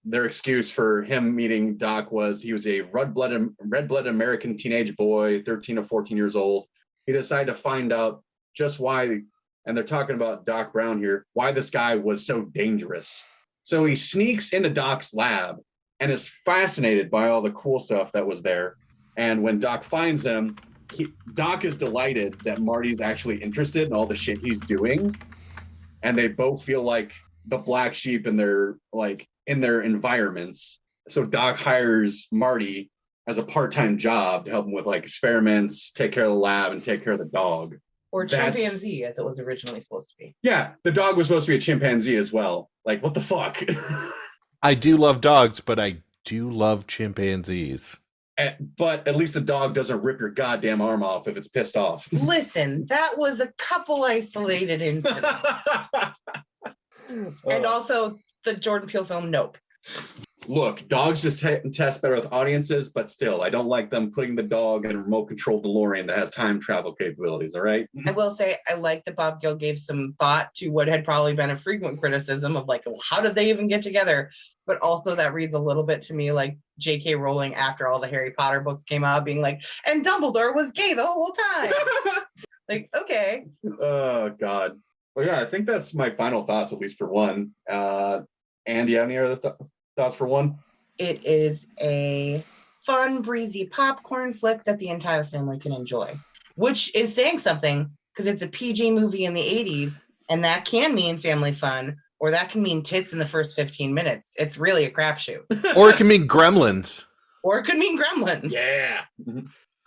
their excuse for him meeting Doc was he was a red-blooded American teenage boy, 13 or 14 years old, he decided to find out just why, and they're talking about Doc Brown here, why this guy was so dangerous. So he sneaks into Doc's lab and is fascinated by all the cool stuff that was there. And when Doc finds him, Doc is delighted that Marty's actually interested in all the shit he's doing. And they both feel like the black sheep in their environments. So Doc hires Marty as a part-time job to help him with like experiments, take care of the lab, and take care of the dog. Or chimpanzee, as it was originally supposed to be. Yeah, the dog was supposed to be a chimpanzee as well. Like, what the fuck? I do love dogs, but I do love chimpanzees. But at least the dog doesn't rip your goddamn arm off if it's pissed off. Listen, that was a couple isolated incidents. And also the Jordan Peele film, Nope. Look, dogs just test better with audiences, but still, I don't like them putting the dog in a remote-controlled DeLorean that has time travel capabilities, all right? I will say, I like that Bob Gill gave some thought to what had probably been a frequent criticism of like, well, how did they even get together? But also that reads a little bit to me like J.K. Rowling after all the Harry Potter books came out being like, and Dumbledore was gay the whole time. Like, okay. Oh, God. Well, yeah, I think that's my final thoughts, at least for one. And do you have any other thoughts for one? It is a fun, breezy popcorn flick that the entire family can enjoy, which is saying something because it's a PG movie in the 80s, and that can mean family fun, or that can mean tits in the first 15 minutes. It's really a crapshoot. Or it can mean Gremlins. Or it could mean Gremlins. Yeah.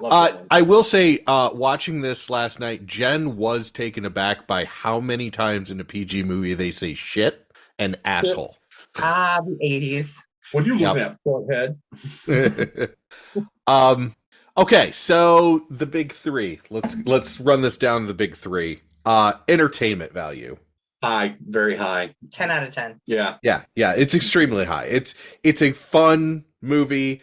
I will say, watching this last night, Jen was taken aback by how many times in a PG movie they say shit and asshole. Ah, the 80s. What are you looking at, forehead? Okay, so the big three. Let's run this down to the big three. Entertainment value. High, very high. 10 out of 10. Yeah. Yeah, it's extremely high. It's a fun movie.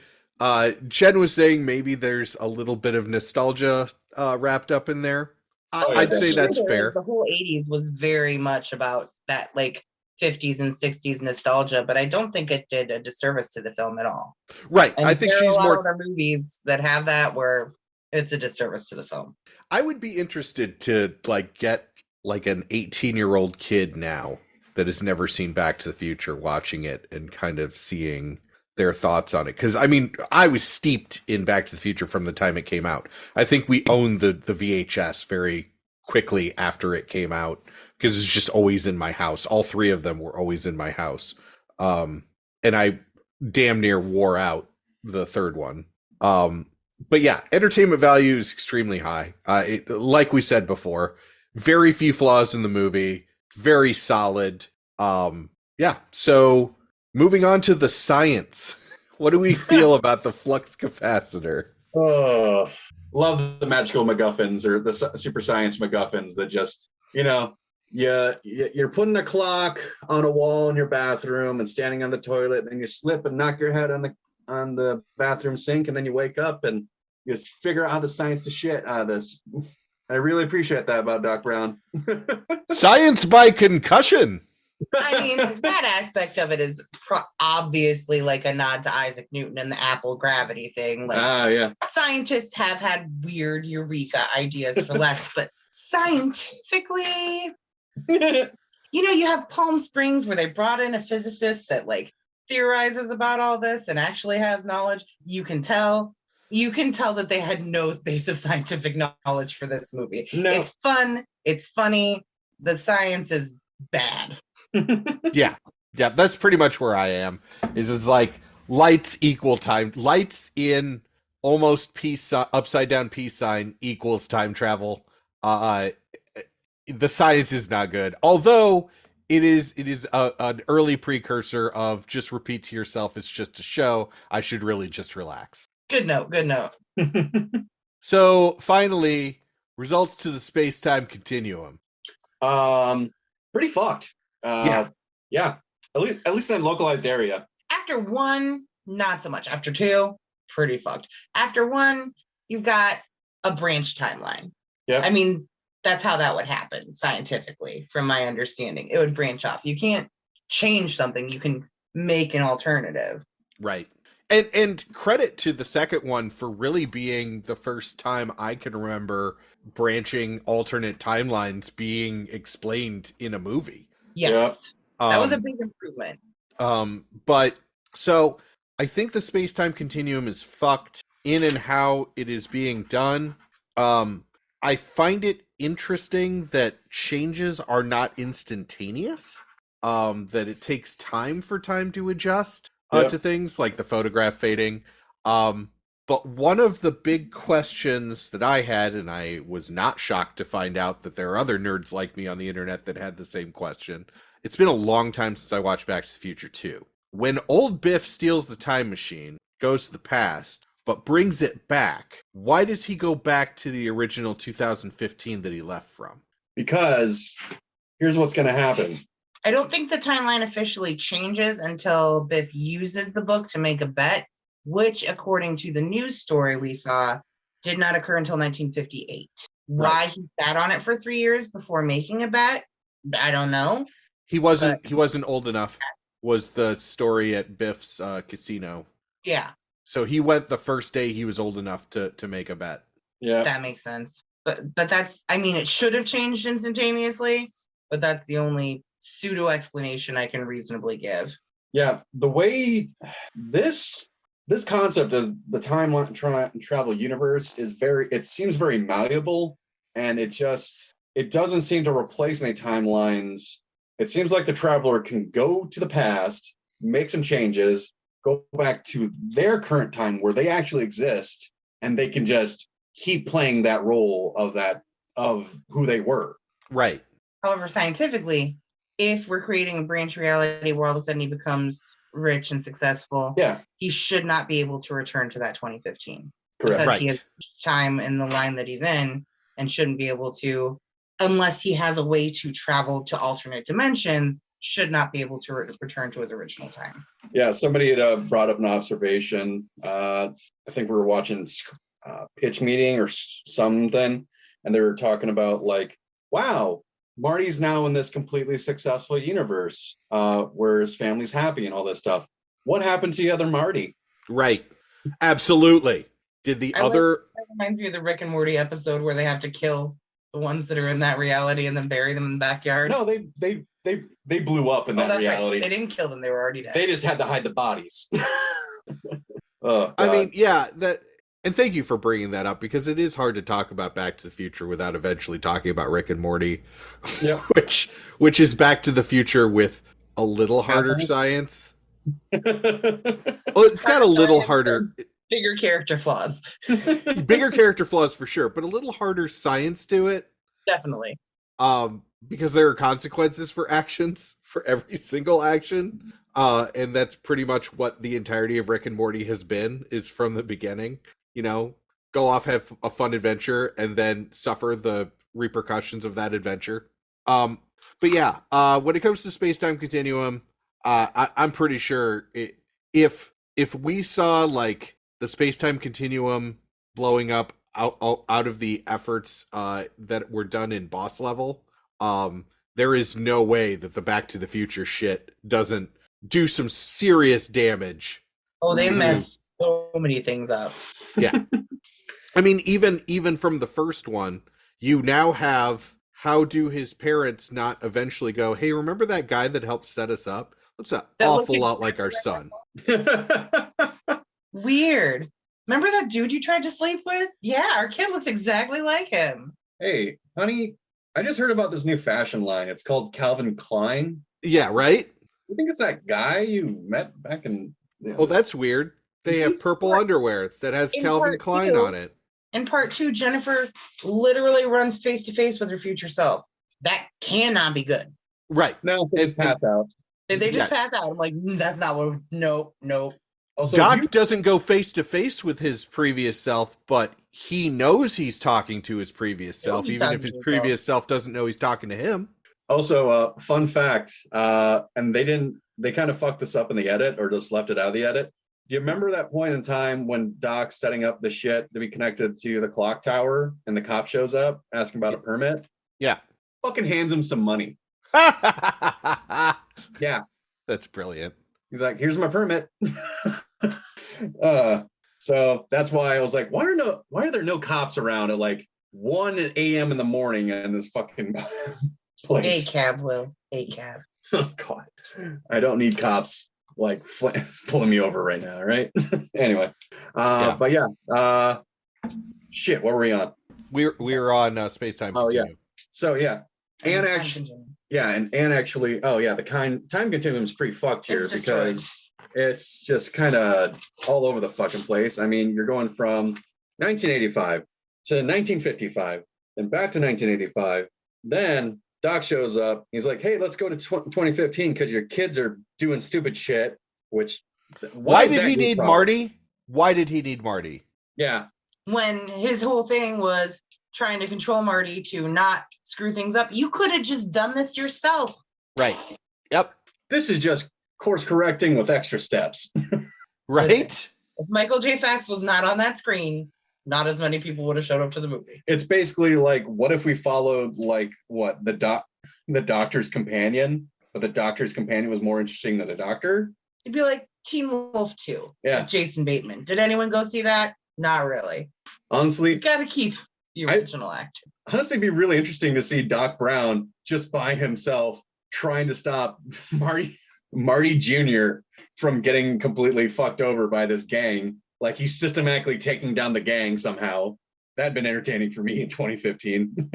Jen was saying maybe there's a little bit of nostalgia wrapped up in there. I'd say that's fair. The whole 80s was very much about that, like, 50s and 60s nostalgia, but I don't think it did a disservice to the film at all. Right. And I think there she's are a lot more of other movies that have that where it's a disservice to the film. I would be interested to like get like an 18-year-old kid now that has never seen Back to the Future watching it and kind of seeing their thoughts on it. Because I mean, I was steeped in Back to the Future from the time it came out. I think we owned the VHS very quickly after it came out because it's just always in my house. All three of them were always in my house. And I damn near wore out the third one. But yeah, entertainment value is extremely high. Like we said before, very few flaws in the movie, very solid. Yeah, so moving on to the science. What do we feel about the flux capacitor? Oh, love the magical MacGuffins or the super science MacGuffins that just, you're putting a clock on a wall in your bathroom and standing on the toilet, and then you slip and knock your head on the bathroom sink, and then you wake up and you just figure out how to science the shit out of this. I really appreciate that about Doc Brown. Science by concussion. I mean, that aspect of it is obviously like a nod to Isaac Newton and the Apple gravity thing. Like, yeah. Scientists have had weird eureka ideas for less, but scientifically, you have Palm Springs where they brought in a physicist that like theorizes about all this and actually has knowledge. You can tell that they had no base of scientific knowledge for this movie. No. It's fun. It's funny. The science is bad. Yeah, that's pretty much where I am. Is like lights equal time. Lights in almost peace upside down peace sign equals time travel. The science is not good, although it is an early precursor of just repeat to yourself. It's just a show. I should really just relax. Good note. So finally, results to the space-time continuum. Pretty fucked. Yeah. At least in a localized area. After 1, not so much. After 2, pretty fucked. After 1, you've got a branch timeline. Yeah. I mean, that's how that would happen scientifically, from my understanding. It would branch off. You can't change something. You can make an alternative. Right. And credit to the second one for really being the first time I can remember branching alternate timelines being explained in a movie. Yes. That was a Um, big improvement. But so I think the space-time continuum is fucked in and how it is being done. I find it interesting that changes are not instantaneous. That it takes time for time to adjust to things like the photograph fading. But one of the big questions that I had, and I was not shocked to find out that there are other nerds like me on the internet that had the same question. It's been a long time since I watched Back to the Future 2. When old Biff steals the time machine, goes to the past, but brings it back, why does he go back to the original 2015 that he left from? Because here's what's going to happen. I don't think the timeline officially changes until Biff uses the book to make a bet, which, according to the news story we saw, did not occur until 1958. Right. Why he sat on it for 3 years before making a bet, I don't know. He wasn't old enough, was the story at Biff's casino. Yeah. So he went the first day he was old enough to make a bet. Yeah. That makes sense. But that's, I mean, it should have changed instantaneously, but that's the only pseudo explanation I can reasonably give. Yeah, the way this concept of the time travel universe is it seems very malleable, and it doesn't seem to replace any timelines. It seems like the traveler can go to the past, make some changes, go back to their current time where they actually exist, and they can just keep playing that role of who they were. Right. However, scientifically, if we're creating a branch reality where all of a sudden he becomes rich and successful, he should not be able to return to that 2015. Correct. Because he has time in the line that he's in and shouldn't be able to, unless he has a way to travel to alternate dimensions, should not be able to return to his original time. Yeah, somebody had brought up an observation. I think we were watching pitch meeting or something, and they were talking about like, wow, Marty's now in this completely successful universe where his family's happy and all this stuff. What happened to the other Marty? Right. Absolutely. Did the other... That reminds me of the Rick and Morty episode where they have to kill the ones that are in that reality and then bury them in the backyard. No, they blew up in that reality. Right. They didn't kill them. They were already dead. They just had to hide the bodies. I mean, yeah, that... And thank you for bringing that up, because it is hard to talk about Back to the Future without eventually talking about Rick and Morty, which is Back to the Future with a little harder science. Well, it's got a little harder... Bigger character flaws. Bigger character flaws for sure, but a little harder science to it. Definitely. Because there are consequences for actions, for every single action. And that's pretty much what the entirety of Rick and Morty has been, is from the beginning. You know, go off, have a fun adventure, and then suffer the repercussions of that adventure. But yeah, when it comes to space-time continuum, I'm pretty sure if we saw like the space-time continuum blowing up out of the efforts that were done in boss level, there is no way that the Back to the Future shit doesn't do some serious damage. Oh, they messed so many things up. Yeah. I mean, even from the first one, you now have, how do his parents not eventually go, hey, remember that guy that helped set us up? Looks an awful lot like our son. Weird. Remember that dude you tried to sleep with? Yeah, our kid looks exactly like him. Hey, honey, I just heard about this new fashion line. It's called Calvin Klein. Yeah, right? You think it's that guy you met back in... Oh, that's weird. They have purple underwear that has Calvin Klein on it. In part 2, Jennifer literally runs face to face with her future self. That cannot be good. Right. No, they just pass out. They just pass out. I'm like, that's not what... Nope. Also, Doc doesn't go face to face with his previous self, but he knows he's talking to his previous self, even if his previous self doesn't know he's talking to him. Also, fun fact, and they kind of fucked this up in the edit, or just left it out of the edit. Do you remember that point in time when Doc's setting up the shit to be connected to the clock tower and the cop shows up asking about a permit? Yeah. Fucking hands him some money. Yeah. That's brilliant. He's like, here's my permit. So that's why I was like, why are there no cops around at like 1 a.m. in the morning in this fucking place? A cab, Will. A cab. Oh God, I don't need cops like pulling me over right now, right? Anyway, but yeah, shit, what were we on? We were on Space Time Continuum. Yeah. So yeah, and actually, and actually, the time continuum is pretty fucked here because it's just kind of all over the fucking place. I mean, you're going from 1985 to 1955, then back to 1985, then Doc shows up. He's like, "Hey, let's go to 2015 because your kids are doing stupid shit." Which, why did he need Marty? Why did he need Marty? Yeah. When his whole thing was trying to control Marty to not screw things up, you could have just done this yourself. Right. Yep. This is just course correcting with extra steps. Right. Listen, if Michael J. Fox was not on that screen, not as many people would have showed up to the movie. It's basically like, what if we followed like what the doctor's companion, but the doctor's companion was more interesting than the doctor? It'd be like Teen Wolf 2 with Jason Bateman. Did anyone go see that? Not really. Honestly, you gotta keep the original actor. Honestly, it'd be really interesting to see Doc Brown just by himself trying to stop Marty Jr. from getting completely fucked over by this gang. Like he's systematically taking down the gang somehow. That'd been entertaining for me in 2015.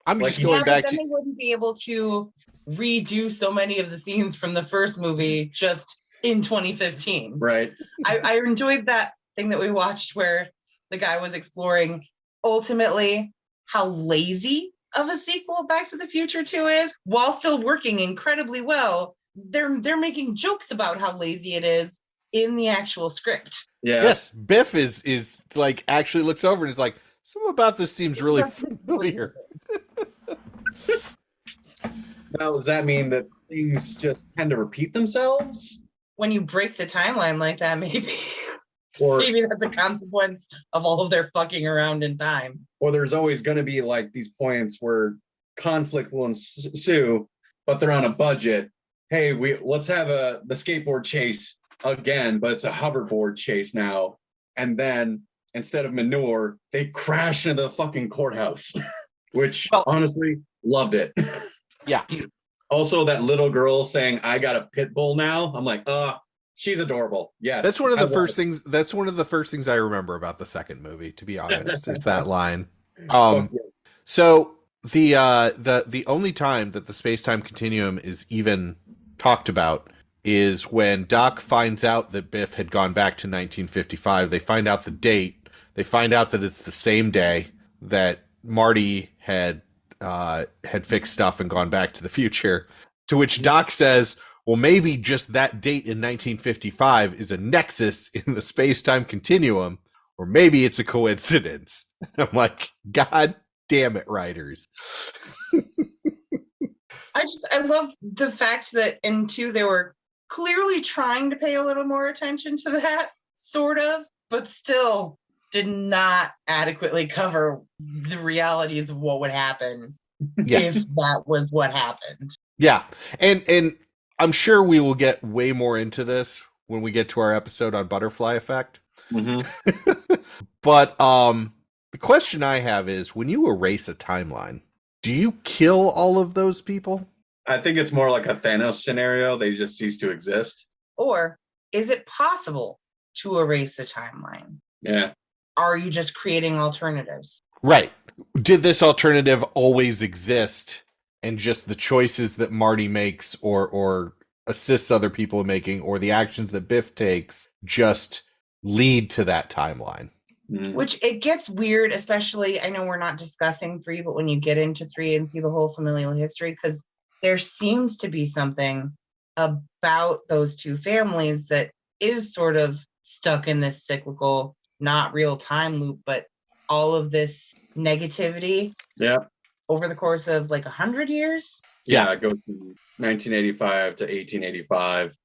I'm just going back to. They wouldn't be able to redo so many of the scenes from the first movie just in 2015. Right. I enjoyed that thing that we watched where the guy was exploring ultimately how lazy of a sequel Back to the Future 2 is, while still working incredibly well. They're making jokes about how lazy it is in the actual script. Yeah. Yes, Biff is like actually looks over and is like, something about this seems really familiar. Now, does that mean that things just tend to repeat themselves? When you break the timeline like that, maybe. Or maybe that's a consequence of all of their fucking around in time. Or there's always going to be like these points where conflict will ensue, but they're on a budget. Hey, let's have the skateboard chase again, but it's a hoverboard chase now. And then instead of manure, they crash into the fucking courthouse, which honestly loved it. Yeah. Also, that little girl saying, "I got a pit bull now." I'm like, she's adorable. Yes. That's one of the first things. That's one of the first things I remember about the second movie, to be honest. It's that line. So the only time that the space-time continuum is even talked about is when Doc finds out that Biff had gone back to 1955. They find out the date. They find out that it's the same day that Marty had fixed stuff and gone back to the future. To which Doc says, well, maybe just that date in 1955 is a nexus in the space-time continuum, or maybe it's a coincidence. I'm like, God damn it, writers. I love the fact that in 2 they were clearly trying to pay a little more attention to that, sort of, but still did not adequately cover the realities of what would happen if that was what happened. Yeah. And I'm sure we will get way more into this when we get to our episode on Butterfly Effect. Mm-hmm. But the question I have is, when you erase a timeline, do you kill all of those people? I think it's more like a Thanos scenario. They just cease to exist. Or is it possible to erase the timeline? Yeah. Are you just creating alternatives? Right. Did this alternative always exist, and just the choices that Marty makes or assists other people in making, or the actions that Biff takes, just lead to that timeline? Which it gets weird, especially, I know we're not discussing 3, but when you get into 3 and see the whole familial history, because there seems to be something about those 2 families that is sort of stuck in this cyclical, not real time loop, but all of this negativity over the course of like 100 years. Yeah, it goes from 1985 to 1885.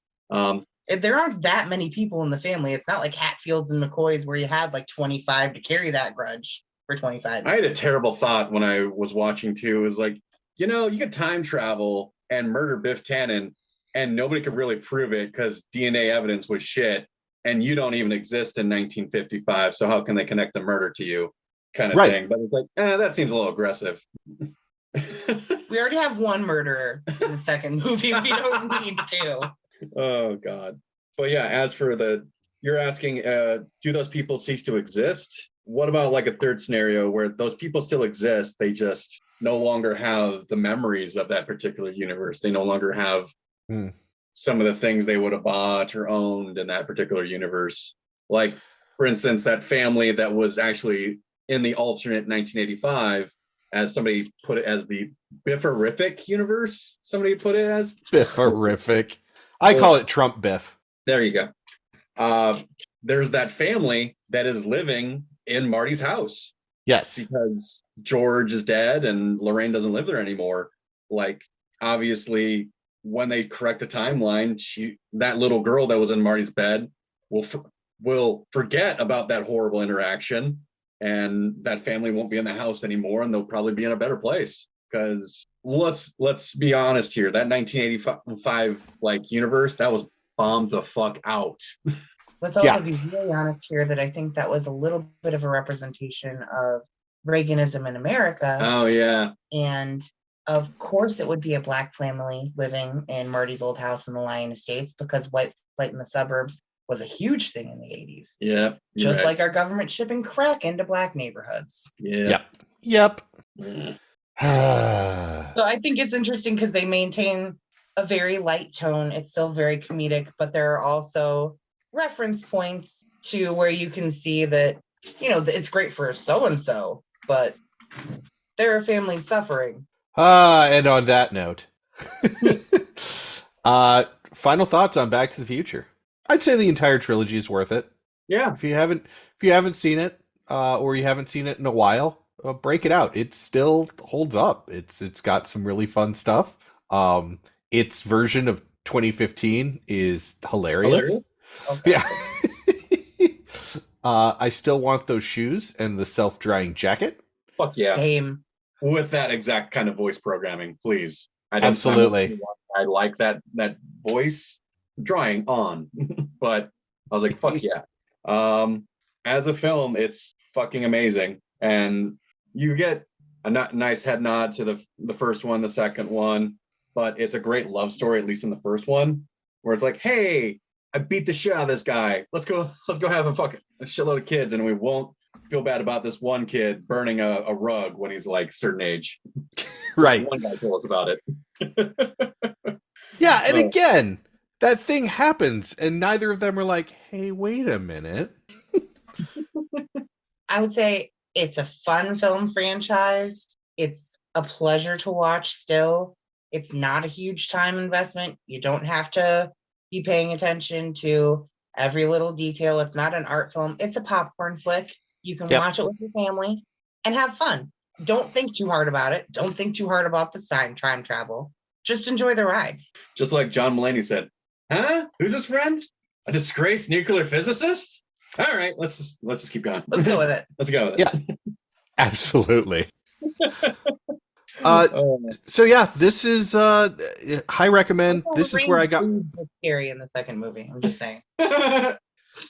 There aren't that many people in the family. It's not like Hatfields and McCoys where you had like 25 to carry that grudge for 25 years. I had a terrible thought when I was watching 2. It was like, you could time travel and murder Biff Tannen and nobody could really prove it because DNA evidence was shit. and you don't even exist in 1955, so how can they connect the murder to you, kind of Right. thing. But it's like, that seems a little aggressive. We already have one murderer in the second movie. We don't need two. Oh God. But yeah, as for you're asking, do those people cease to exist? What about like a third scenario where those people still exist, they just no longer have the memories of that particular universe? They no longer have some of the things they would have bought or owned in that particular universe. Like, for instance, that family that was actually in the alternate 1985, as somebody put it, as the Bifferific universe, somebody put it as. Bifferific. I call it Trump Biff. There you go. There's that family that is living in Marty's house. Yes. Because George is dead and Lorraine doesn't live there anymore. Like, obviously, when they correct the timeline, that little girl that was in Marty's bed will forget about that horrible interaction, and that family won't be in the house anymore, and they'll probably be in a better place. Because let's be honest here, that 1985 like universe, that was bombed the fuck out. Let's also be really honest here that I think that was a little bit of a representation of Reaganism in America. Oh yeah. And of course it would be a Black family living in Marty's old house in the Lyon Estates, because white flight in the suburbs was a huge thing in the 80s. Yeah. Just right. Like our government shipping crack into Black neighborhoods. Yeah. Yep. So I think it's interesting because they maintain a very light tone. It's still very comedic, but there are also reference points to where you can see that, it's great for so-and-so, but there are families suffering. And on that note, final thoughts on Back to the Future. I'd say the entire trilogy is worth it. Yeah. If you haven't seen it, or you haven't seen it in a while, break it out. It still holds up. It's got some really fun stuff. Its version of 2015 is hilarious. Okay. Yeah. I still want those shoes and the self-drying jacket. Fuck yeah. Same. With that exact kind of voice programming, please. Absolutely. I like that voice drawing on, but I was like, fuck yeah. As a film, it's fucking amazing. And you get a nice head nod to the first one, the second one, but it's a great love story, at least in the first one, where it's like, hey, I beat the shit out of this guy. Let's go have a shitload of kids, and we won't feel bad about this one kid burning a rug when he's like certain age. Right. One guy told us about it. Yeah, and again, that thing happens, and neither of them are like, hey, wait a minute. I would say it's a fun film franchise. It's a pleasure to watch still. It's not a huge time investment. You don't have to be paying attention to every little detail. It's not an art film. It's a popcorn flick. You can watch it with your family and have fun. Don't think too hard about it. Don't think too hard about the time travel. Just enjoy the ride. Just like John Mulaney said, huh? Who's this friend? A disgraced nuclear physicist? All right, let's just keep going. Let's go with it. Let's go with it. Yeah, absolutely. So yeah, this is high recommend. This is where I got scary in the second movie. I'm just saying.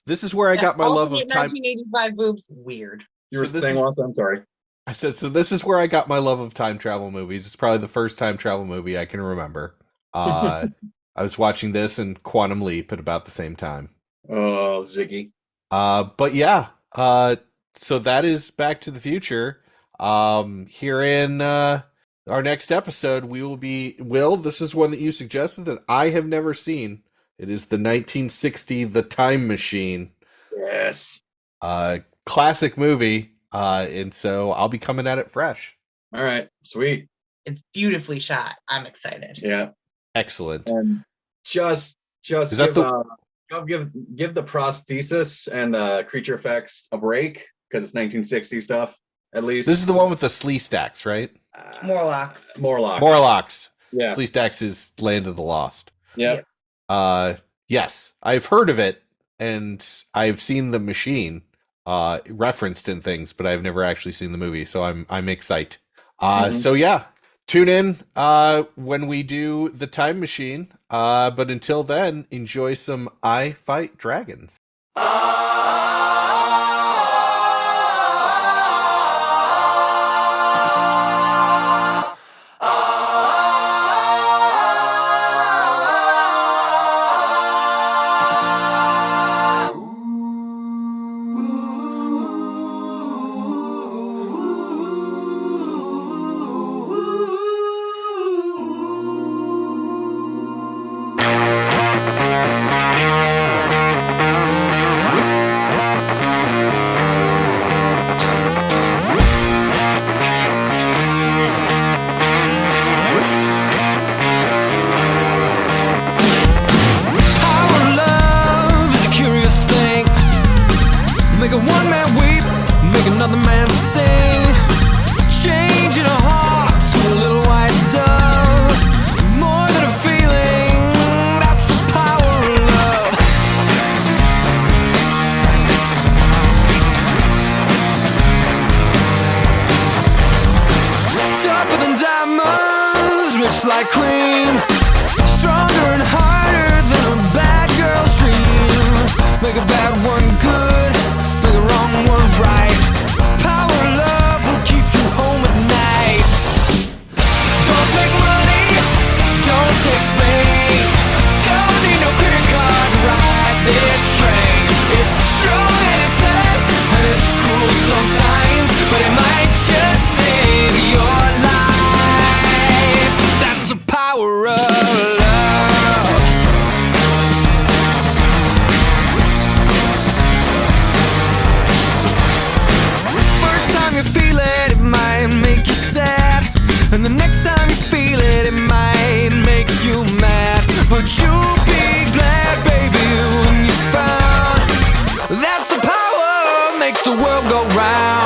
This is where I got my love of time. 1985 boobs, weird. You were saying also, I'm sorry. I said, so this is where I got my love of time travel movies. It's probably the first time travel movie I can remember. I was watching this and Quantum Leap at about the same time. Oh, Ziggy. But yeah, so that is Back to the Future. Here in our next episode, this is one that you suggested that I have never seen. It is the 1960 The Time Machine. Yes. Classic movie. And so I'll be coming at it fresh. All right. Sweet. It's beautifully shot. I'm excited. Yeah. Excellent. And just give the prosthesis and the creature effects a break, because it's 1960 stuff, at least. This is the one with the Slee Stacks, right? Morlocks. Yeah. Slee Stacks is Land of the Lost. Yep. Yes, I've heard of it, and I've seen the machine referenced in things, but I've never actually seen the movie, so I'm excited. So yeah, tune in when we do The Time Machine. But until then, enjoy some I Fight Dragons. Make a one man weep, make another man sing. Changing a heart to a little white dove. More than a feeling, that's the power of love. Tougher than diamonds, rich like cream. Stronger and harder than a bad girl's dream. Make a bad one good, make a wrong one right. Power of love will keep you home at night. Don't take money, don't take fame. Don't need no credit card to ride this train. It's strong and it's sad and it's cruel sometimes, but it might just save your life. That's the power of love. You feel it, it might make you sad. And the next time you feel it, it might make you mad. But you'll be glad, baby, when you found that's the power makes the world go round.